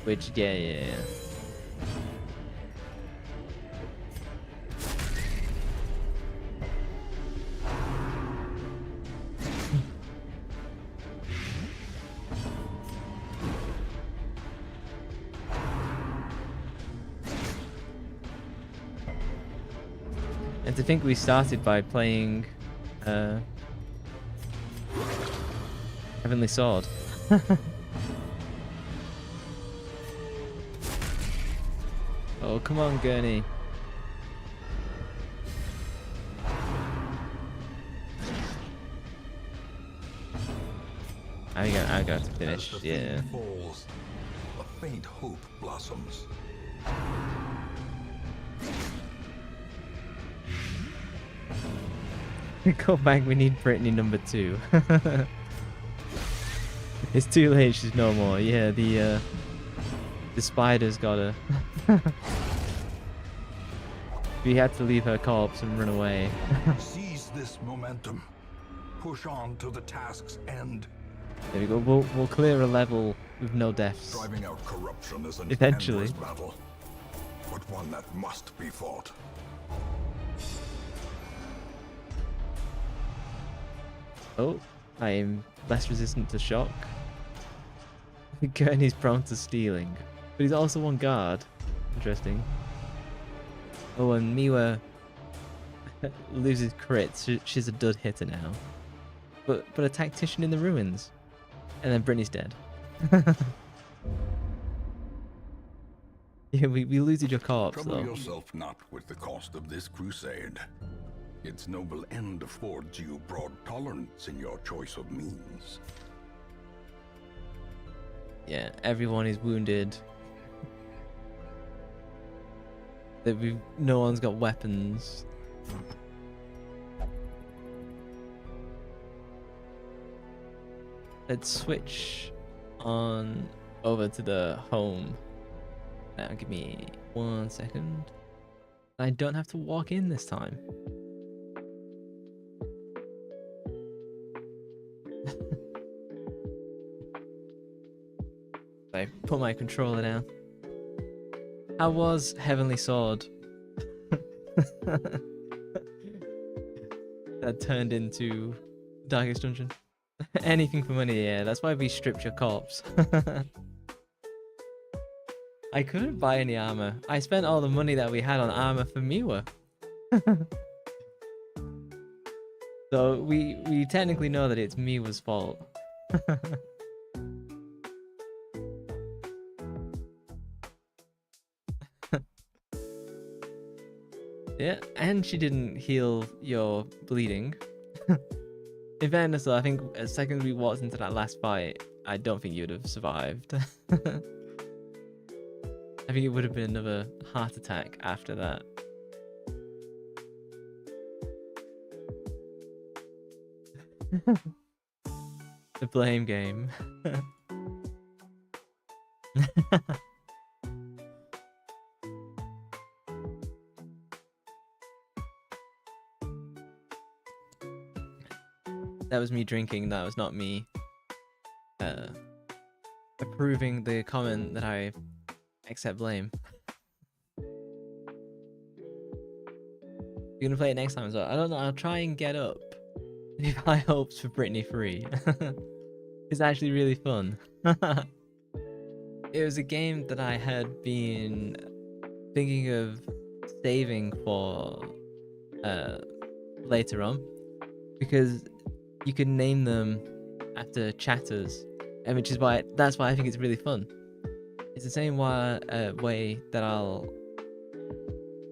Which, yeah. And to think we started by playing Heavenly Sword. Oh, come on, Gurney. I got to finish, As the yeah. theme falls, a faint hope blossoms. Go back, we need Brittany number 2. It's too late, she's no more. Yeah, the spider's got her. We had to leave her corpse and run away. Seize this momentum. Push on to the task's end. There we go, we'll clear a level with no deaths. Driving out corruption is an Eventually. endless battle, but one that must be fought. Oh, I am less resistant to shock. Gurney's prone to stealing, but he's also on guard. Interesting. Oh, and Miwa loses crits. She's a dud hitter now. But a tactician in the ruins. And then Brittany's dead. Yeah, we looted your corpse, Trouble though. yourself not with the cost of this crusade. Its noble end affords you broad tolerance in your choice of means. Yeah, everyone is wounded. No one's got weapons. Let's switch on over to the home. Now, give me 1 second. I don't have to walk in this time. I put my controller down. How was Heavenly Sword? That turned into Darkest Dungeon. Anything for money, yeah. That's why we stripped your corpse. I couldn't buy any armor. I spent all the money that we had on armor for Miwa. So we technically know that it's Miwa's fault. Yeah, and she didn't heal your bleeding. In fairness though, I think as second we walked into that last fight, I don't think you'd have survived. I think it would have been another heart attack after that. The blame game. That was me drinking, that was not me approving the comment that I accept blame. You're gonna play it next time as well. I don't know, I'll try and get up any high hopes for Britney Free. It's actually really fun. It was a game that I had been thinking of saving for later on, because you can name them after chatters, and which is why that's why I think it's really fun. It's the same way that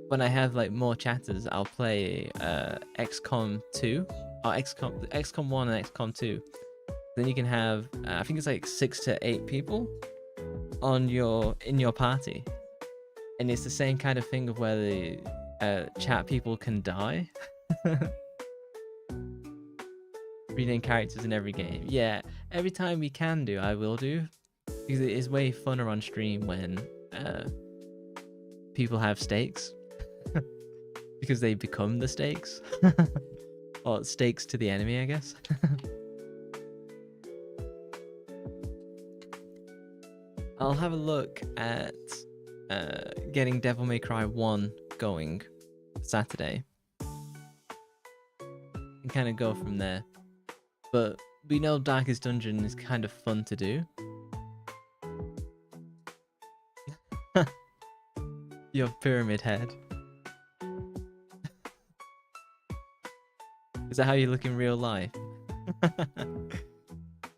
when I have like more chatters, I'll play XCOM 2 or XCOM 1 and XCOM 2. Then you can have I think it's like 6 to 8 people in your party, and it's the same kind of thing of where the chat people can die. Rename characters in every game. Yeah, every time we can do, I will do, because it is way funner on stream when people have stakes. Because they become the stakes. Or stakes to the enemy, I guess. I'll have a look at getting Devil May Cry 1 going Saturday. And kind of go from there. But we know Darkest Dungeon is kind of fun to do. Your pyramid head. Is that how you look in real life?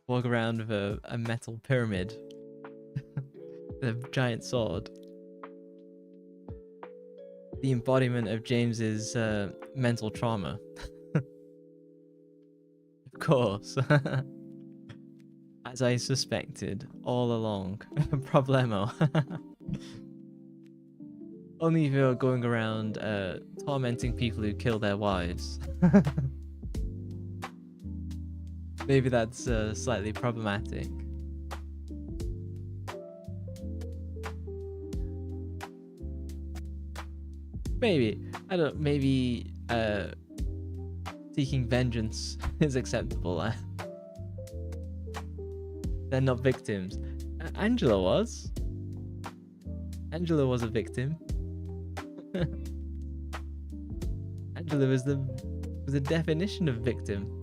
Walk around with a metal pyramid. With a giant sword. The embodiment of James's mental trauma. Of course. As I suspected all along. Problemo. Only if you're going around tormenting people who kill their wives. Maybe that's slightly problematic. Maybe. I don't, maybe seeking vengeance is acceptable. They're not victims. Angela was. Angela was a victim. Angela was the definition of victim.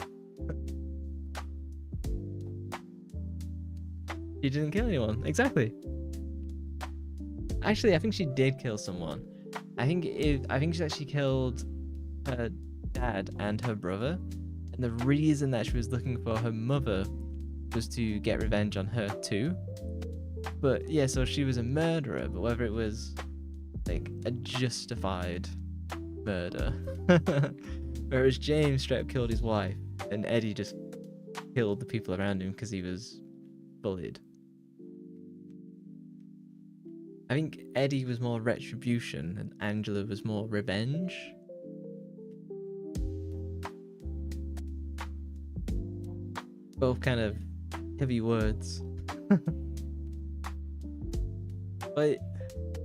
She didn't kill anyone. Exactly. Actually, I think she did kill someone. I think she actually killed her dad and her brother, and the reason that she was looking for her mother was to get revenge on her too. But yeah, so she was a murderer, but whether it was like a justified murder. Whereas James straight up killed his wife, and Eddie just killed the people around him because he was bullied. I think Eddie was more retribution and Angela was more revenge. Both kind of heavy words. But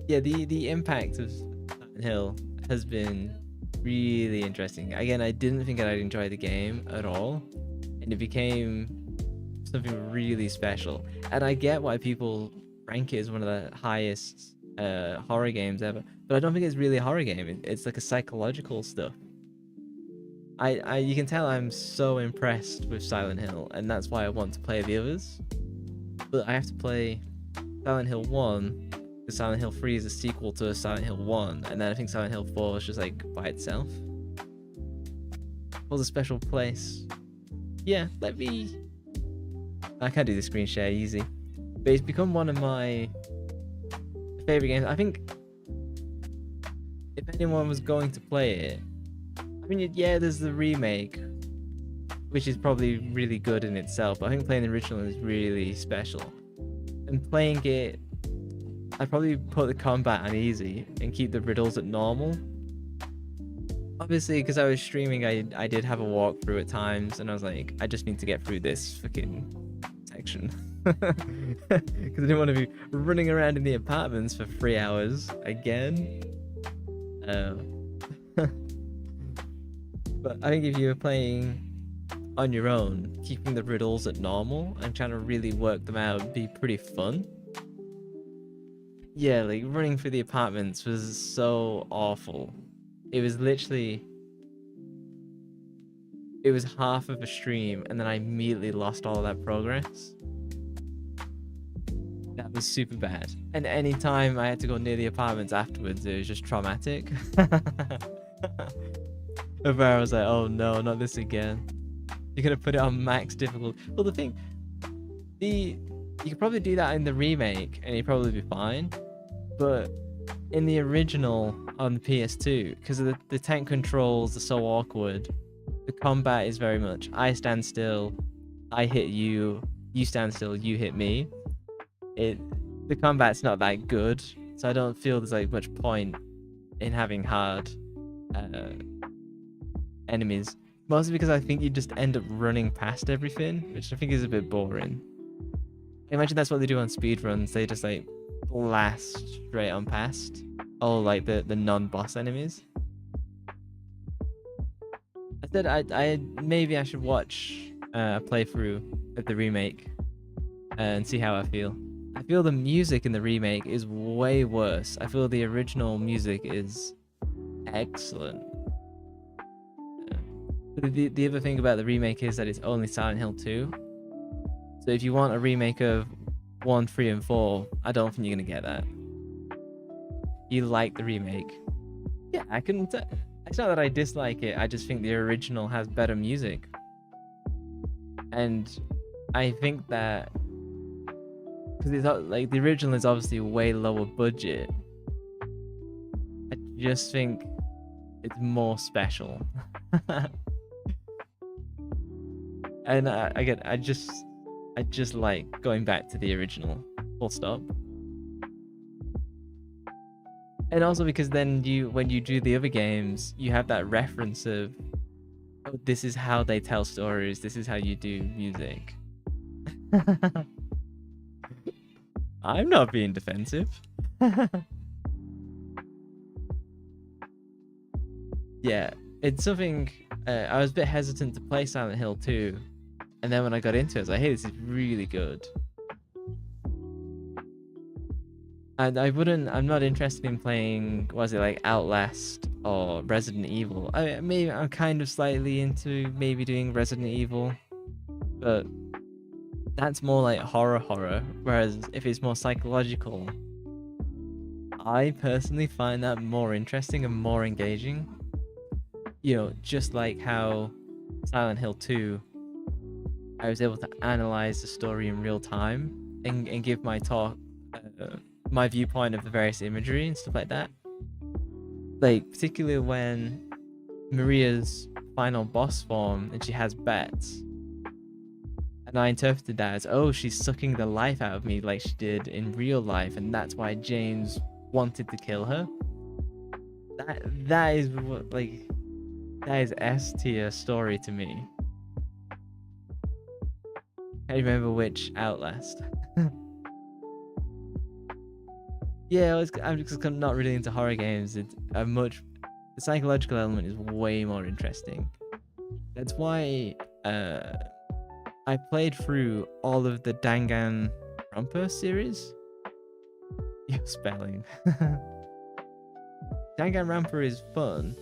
yeah, the impact of Silent Hill has been really interesting. Again, I didn't think I'd enjoy the game at all, and it became something really special. And I get why people rank it as one of the highest horror games ever, but I don't think it's really a horror game. It's like a psychological stuff. You can tell I'm so impressed with Silent Hill, and that's why I want to play the others. But I have to play Silent Hill 1, because Silent Hill 3 is a sequel to Silent Hill 1, and then I think Silent Hill 4 is just like by itself. holds a special place. Yeah, let me. I can't do the screen share easy, but it's become one of my favorite games. I think if anyone was going to play it, I mean, yeah, there's the remake, which is probably really good in itself, but I think playing the original is really special. And playing it, I'd probably put the combat on easy and keep the riddles at normal. Obviously, because I was streaming, I did have a walkthrough at times, and I was like, I just need to get through this fucking section. Because I didn't want to be running around in the apartments for 3 hours again. But I think if you were playing on your own, keeping the riddles at normal and trying to really work them out would be pretty fun. Yeah, like running through the apartments was so awful. It was literally, it was half of a stream and then I immediately lost all of that progress. That was super bad. And anytime I had to go near the apartments afterwards, it was just traumatic. Where I was like, oh no, not this again. You're gonna put it on max difficult. Well, the thing, you could probably do that in the remake and you'd probably be fine. But in the original on the PS2, because the tank controls are so awkward, the combat is very much I stand still, I hit you, you stand still, you hit me. The combat's not that good, so I don't feel there's like much point in having hard enemies. Mostly because I think you just end up running past everything, which I think is a bit boring. I imagine that's what they do on speedruns. They just like blast straight on past all like the non-boss enemies. I said I maybe I should watch a playthrough of the remake and see how I feel. I feel the music in the remake is way worse. I feel the original music is excellent. The other thing about the remake is that it's only Silent Hill 2. So if you want a remake of 1, 3, and 4, I don't think you're going to get that. You like the remake. Yeah, I can it's not that I dislike it, I just think the original has better music. And I think that because it's like the original is obviously way lower budget, I just think it's more special. And I just like going back to the original, full stop. And also because then when you do the other games, you have that reference of, oh, this is how they tell stories, this is how you do music. I'm not being defensive. Yeah, it's something I was a bit hesitant to play Silent Hill 2. And then when I got into it, I was like, hey, this is really good. And I'm not interested in playing, was it like Outlast or Resident Evil? Maybe I'm kind of slightly into maybe doing Resident Evil, but that's more like horror. Whereas if it's more psychological, I personally find that more interesting and more engaging. You know, just like how Silent Hill 2, I was able to analyze the story in real time and give my my viewpoint of the various imagery and stuff like that. Like, particularly when Maria's final boss form and she has bats. And I interpreted that as, oh, she's sucking the life out of me like she did in real life, and that's why James wanted to kill her. That is what, like, that is S tier story to me. I can't remember which Outlast. Yeah, I'm just not really into horror games. The psychological element is way more interesting. That's why I played through all of the Danganronpa series. Your spelling. Danganronpa is fun,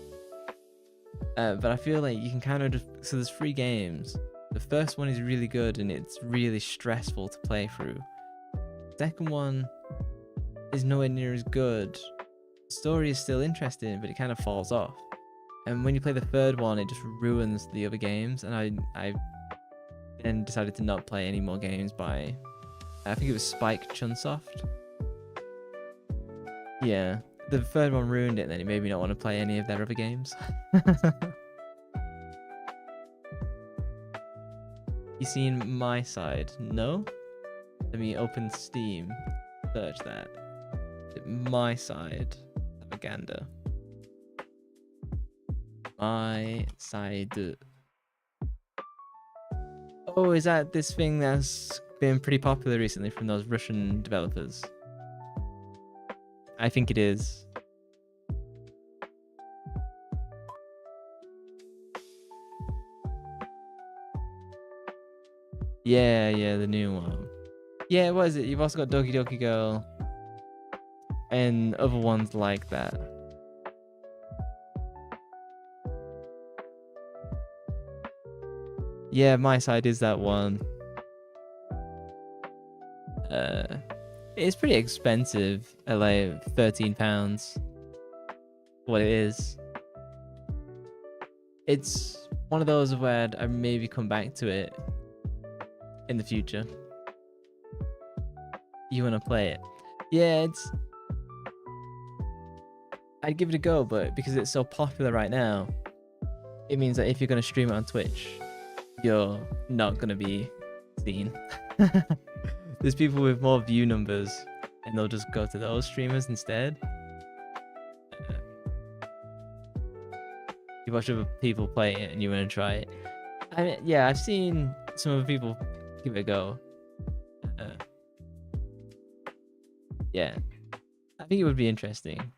but I feel like you can kind of just, so there's 3 games. The first one is really good and it's really stressful to play through. Second one is nowhere near as good. The story is still interesting, but it kind of falls off. And when you play the third one, it just ruins the other games. And I then decided to not play any more games by, I think it was Spike Chunsoft. Yeah, the third one ruined it, and then it made me not want to play any of their other games. You seen My Side? No? Let me open Steam, search that. My Side propaganda. My Side. Oh, is that this thing that's been pretty popular recently from those Russian developers? I think it is. Yeah, the new one. Yeah, what is it? You've also got Doki Doki Girl and other ones like that. Yeah, My Side is that one. It's pretty expensive at like £13. What it is. It's one of those where I maybe come back to it in the future. You want to play it? Yeah, I'd give it a go, but because it's so popular right now, it means that if you're going to stream it on Twitch, you're not going to be seen. There's people with more view numbers, and they'll just go to those streamers instead. You watch other people play it, and you want to try it. I mean, yeah, I've seen some other people give it a go. Yeah, I think it would be interesting.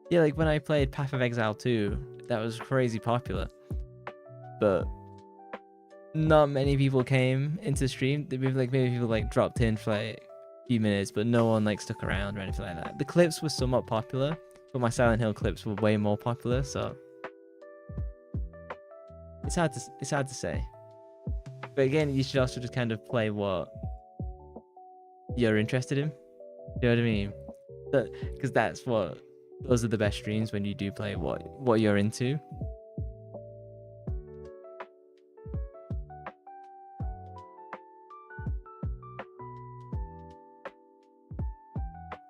Yeah, like when I played Path of Exile 2, that was crazy popular, but not many people came into stream. Maybe people like dropped in for like a few minutes, but no one like stuck around or anything like that. The clips were somewhat popular, but my Silent Hill clips were way more popular, so it's hard to say. But again, you should also just kind of play what you're interested in. You know what I mean? Because those are the best streams, when you do play what you're into.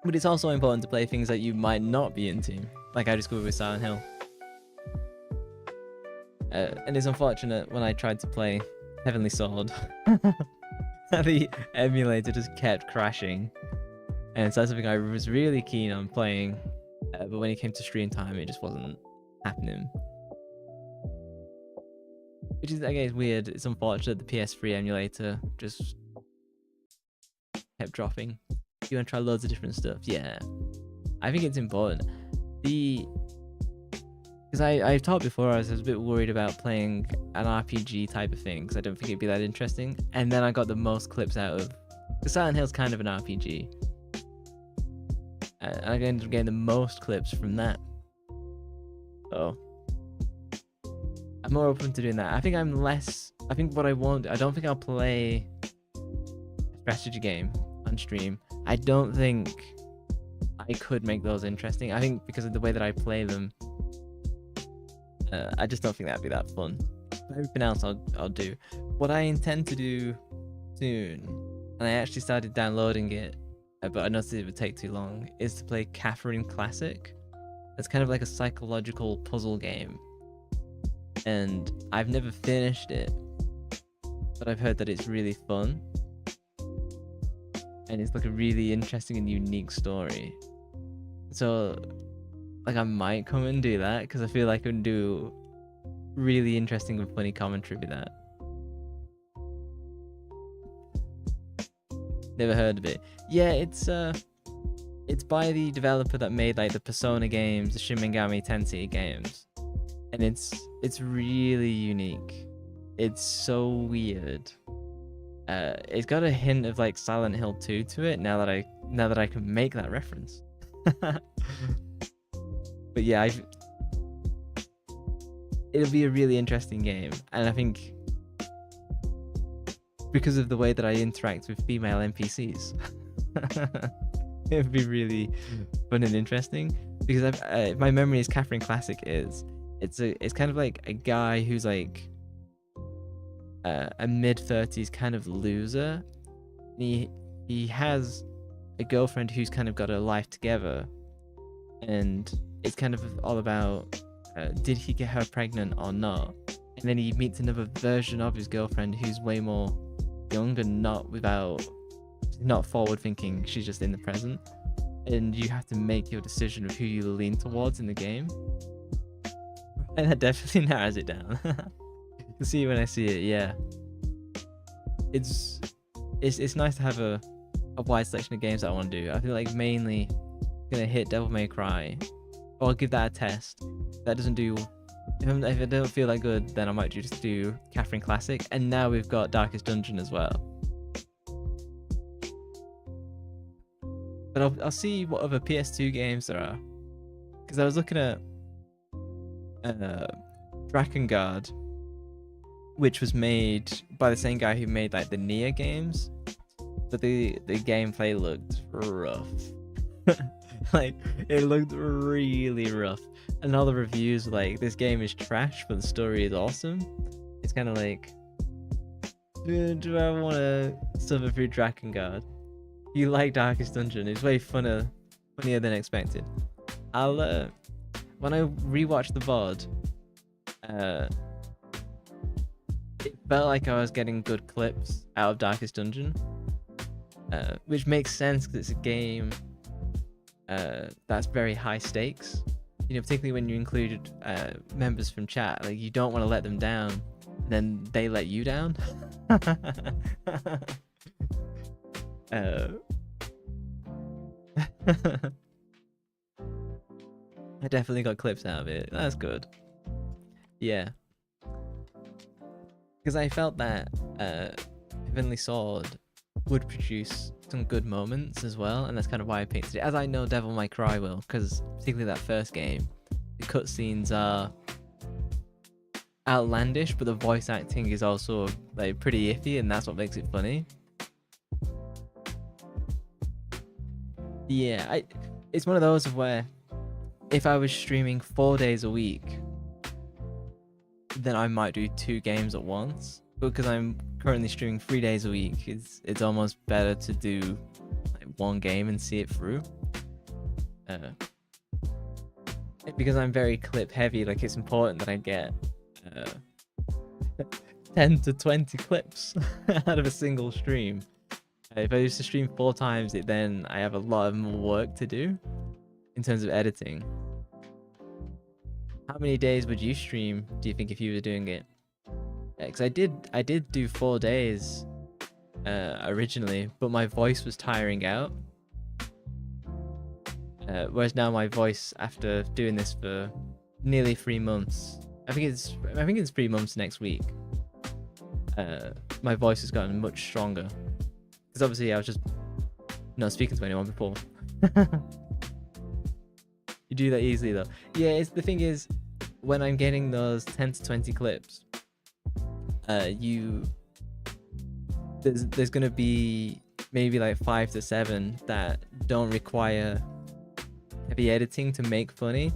But it's also important to play things that you might not be into, like I discovered with Silent Hill. And it's unfortunate when I tried to play Heavenly Sword, the emulator just kept crashing. And so that's something I was really keen on playing, but when it came to stream time, it just wasn't happening. Which is, I guess, weird. It's unfortunate the PS3 emulator just kept dropping. You want to try loads of different stuff? Yeah, I think it's important. Because I've talked before, I was a bit worried about playing an RPG type of thing, because I don't think it'd be that interesting. And then I got the most clips out of, because Silent Hill's kind of an RPG. And I ended up getting the most clips from that. So I'm more open to doing that. I think what I don't think I'll play a strategy game on stream. I don't think I could make those interesting. I think because of the way that I play them, I just don't think that'd be that fun. But everything else I'll do. What I intend to do soon, and I actually started downloading it, but I noticed it would take too long, is to play Catherine Classic. It's kind of like a psychological puzzle game. And I've never finished it, but I've heard that it's really fun. And it's like a really interesting and unique story. So, like, I might come and do that, because I feel like I can do really interesting and funny commentary with that. Never heard of it. Yeah, it's by the developer that made like the Persona games, the Shin Megami Tensei games, and it's really unique. It's so weird. It's got a hint of like Silent Hill 2 to it. Now that I can make that reference. But yeah, it'll be a really interesting game, and I think because of the way that I interact with female NPCs, it'd be really fun and interesting. because if my memory is Catherine Classic is, it's kind of like a guy who's like a mid-30s kind of loser. He has a girlfriend who's kind of got her life together, and it's kind of all about did he get her pregnant or not. And then he meets another version of his girlfriend who's way more young and not forward thinking. She's just in the present, and you have to make your decision of who you lean towards in the game. And that definitely narrows it down. You'll see when I see it. Yeah, it's nice to have a wide selection of games that I want to do. I feel like mainly gonna hit Devil May Cry, or I'll give that a test. If that doesn't do, if I don't feel that good, then I might just do Catherine Classic. And now we've got Darkest Dungeon as well. But I'll see what other PS2 games there are, because I was looking at Drakengard, which was made by the same guy who made like the Nier games, but the gameplay looked rough. Like, it looked really rough, and all the reviews were like, this game is trash but the story is awesome. It's kind of like, do I want to suffer through Drakengard? You like Darkest Dungeon? It's way funnier than expected. I'll when I rewatched the VOD, it felt like I was getting good clips out of Darkest Dungeon, which makes sense because it's a game that's very high stakes. You know, particularly when you included members from chat, like you don't want to let them down, and then they let you down. I definitely got clips out of it. That's good. Yeah. Because I felt that Heavenly Sword would produce some good moments as well, and that's kind of why I picked it. As I know Devil May Cry will, because particularly that first game, the cutscenes are outlandish, but the voice acting is also like pretty iffy, and that's what makes it funny. Yeah, it's one of those where if I was streaming 4 days a week, then I might do 2 games at once. But because I'm currently streaming 3 days a week, it's almost better to do like 1 game and see it through. Because I'm very clip heavy, like it's important that I get 10 to 20 clips out of a single stream. If I used to stream 4 times, then I have a lot of more work to do in terms of editing. How many days would you stream, do you think, if you were doing it? Because I did do 4 days originally, but my voice was tiring out. Whereas now my voice, after doing this for nearly 3 months, I think it's 3 months next week. My voice has gotten much stronger. Because obviously I was just not speaking to anyone before. You do that easily though. Yeah, the thing is, when I'm getting those 10 to 20 clips, there's gonna be maybe like 5 to 7 that don't require heavy editing to make funny,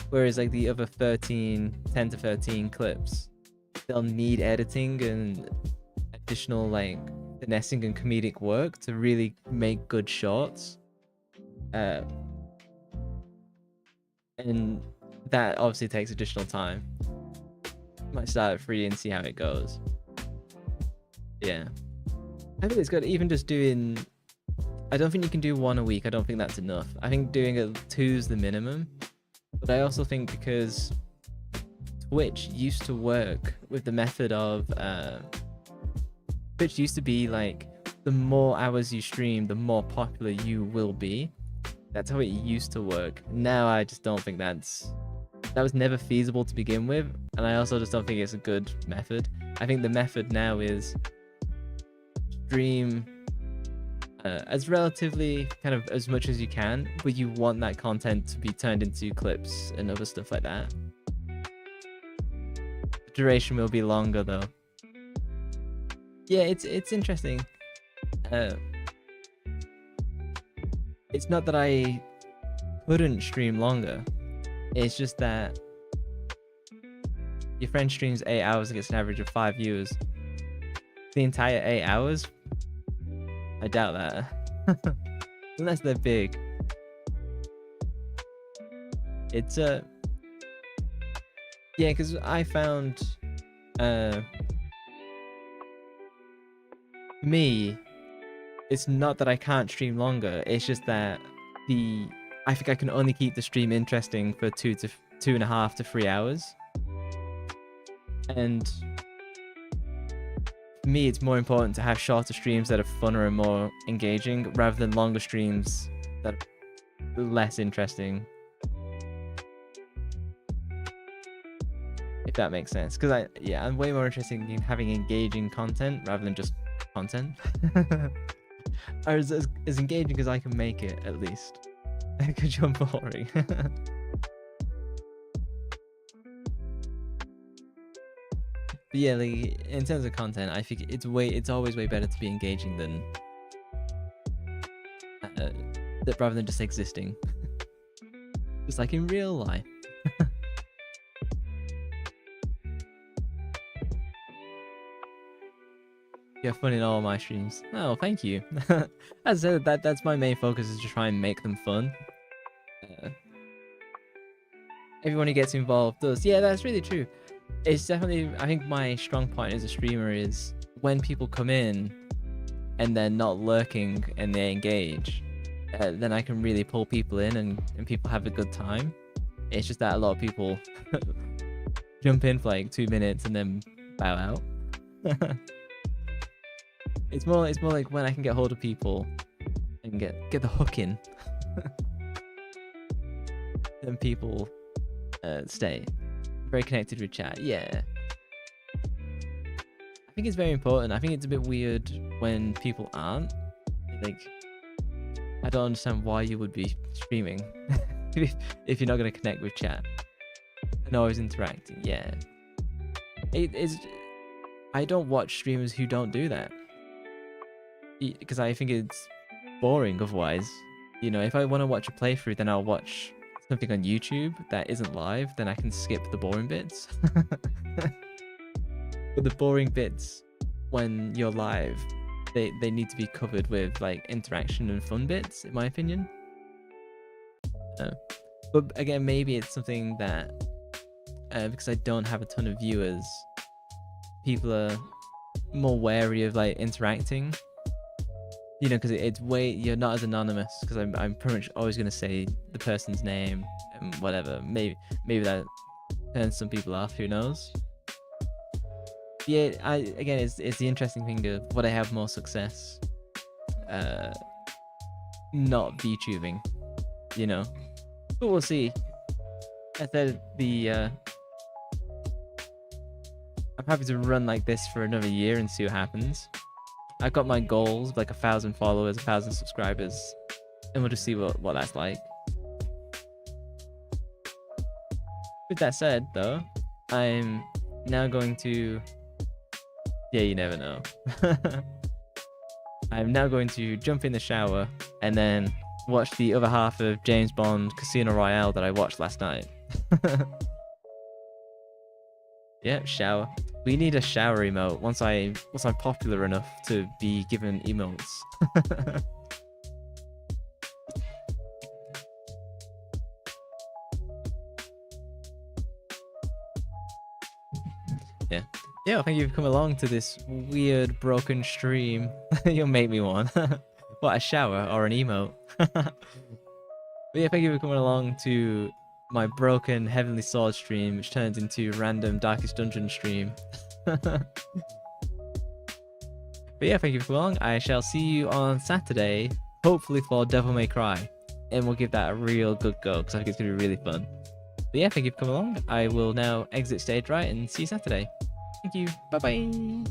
whereas like the other 10 to 13 clips, they'll need editing and additional like finessing and comedic work to really make good shorts. And that obviously takes additional time. Might start at 3 and see how it goes. Yeah, I think it's good. Even just doing, I don't think you can do 1 a week. I don't think that's enough. I think doing 2 is the minimum. But I also think because Twitch used to work with the method of Twitch used to be like, the more hours you stream, the more popular you will be. That's how it used to work. Now I just don't think that was never feasible to begin with, and I also just don't think it's a good method. I think the method now is stream as relatively kind of as much as you can, but you want that content to be turned into clips and other stuff like that. The duration will be longer though. Yeah, it's interesting. It's not that I couldn't stream longer. It's just that your friend streams 8 hours and gets an average of 5 viewers. The entire 8 hours? I doubt that. Unless they're big. It's yeah, because I found for me, it's not that I can't stream longer, it's just that I think I can only keep the stream interesting for 2.5 to 3 hours. And for me, it's more important to have shorter streams that are funner and more engaging rather than longer streams that are less interesting. If that makes sense. Because I'm way more interested in having engaging content rather than just content. Or as engaging as I can make it, at least. Because you're boring. But yeah, like, in terms of content, I think it's always way better to be engaging than rather than just existing. Just like in real life. You have fun in all my streams. Oh, thank you. As I said, that's my main focus, is to try and make them fun. Everyone who gets involved does. Yeah, that's really true. It's definitely, I think my strong point as a streamer is when people come in and they're not lurking and they engage, then I can really pull people in and people have a good time. It's just that a lot of people jump in for like 2 minutes and then bow out. It's more like when I can get hold of people and get the hook in, then people stay very connected with chat. Yeah, I think it's very important. I think it's a bit weird when people aren't. Like, I don't understand why you would be streaming if you're not going to connect with chat and always interacting. Yeah, I don't watch streamers who don't do that, because I think it's boring otherwise. You know, if I want to watch a playthrough, then I'll watch something on YouTube that isn't live, then I can skip the boring bits. But the boring bits, when you're live, they need to be covered with like interaction and fun bits, in my opinion. But again, maybe it's something that because I don't have a ton of viewers, people are more wary of like interacting. You know, because you're not as anonymous, because I'm pretty much always going to say the person's name and whatever. Maybe that turns some people off, who knows. Yeah, again, it's the interesting thing of would I have more success not VTubing, you know. But we'll see. I said I'm happy to run like this for another year and see what happens. I've got my goals, like 1,000 followers, 1,000 subscribers, and we'll just see what that's like. With that said, though, I'm now going to... Yeah, you never know. I'm now going to jump in the shower and then watch the other half of James Bond Casino Royale that I watched last night. Yeah, shower. We need a shower emote once I'm popular enough to be given emotes. Yeah. Yeah, thank you for coming along to this weird broken stream. You'll make me one. What, a shower or an emote? But yeah, thank you for coming along to my broken Heavenly Sword stream, which turns into random Darkest Dungeon stream. But yeah, thank you for coming along. I shall see you on Saturday, hopefully for Devil May Cry, and we'll give that a real good go, because I think it's going to be really fun. But yeah, thank you for coming along. I will now exit stage right and see you Saturday. Thank you. Bye-bye.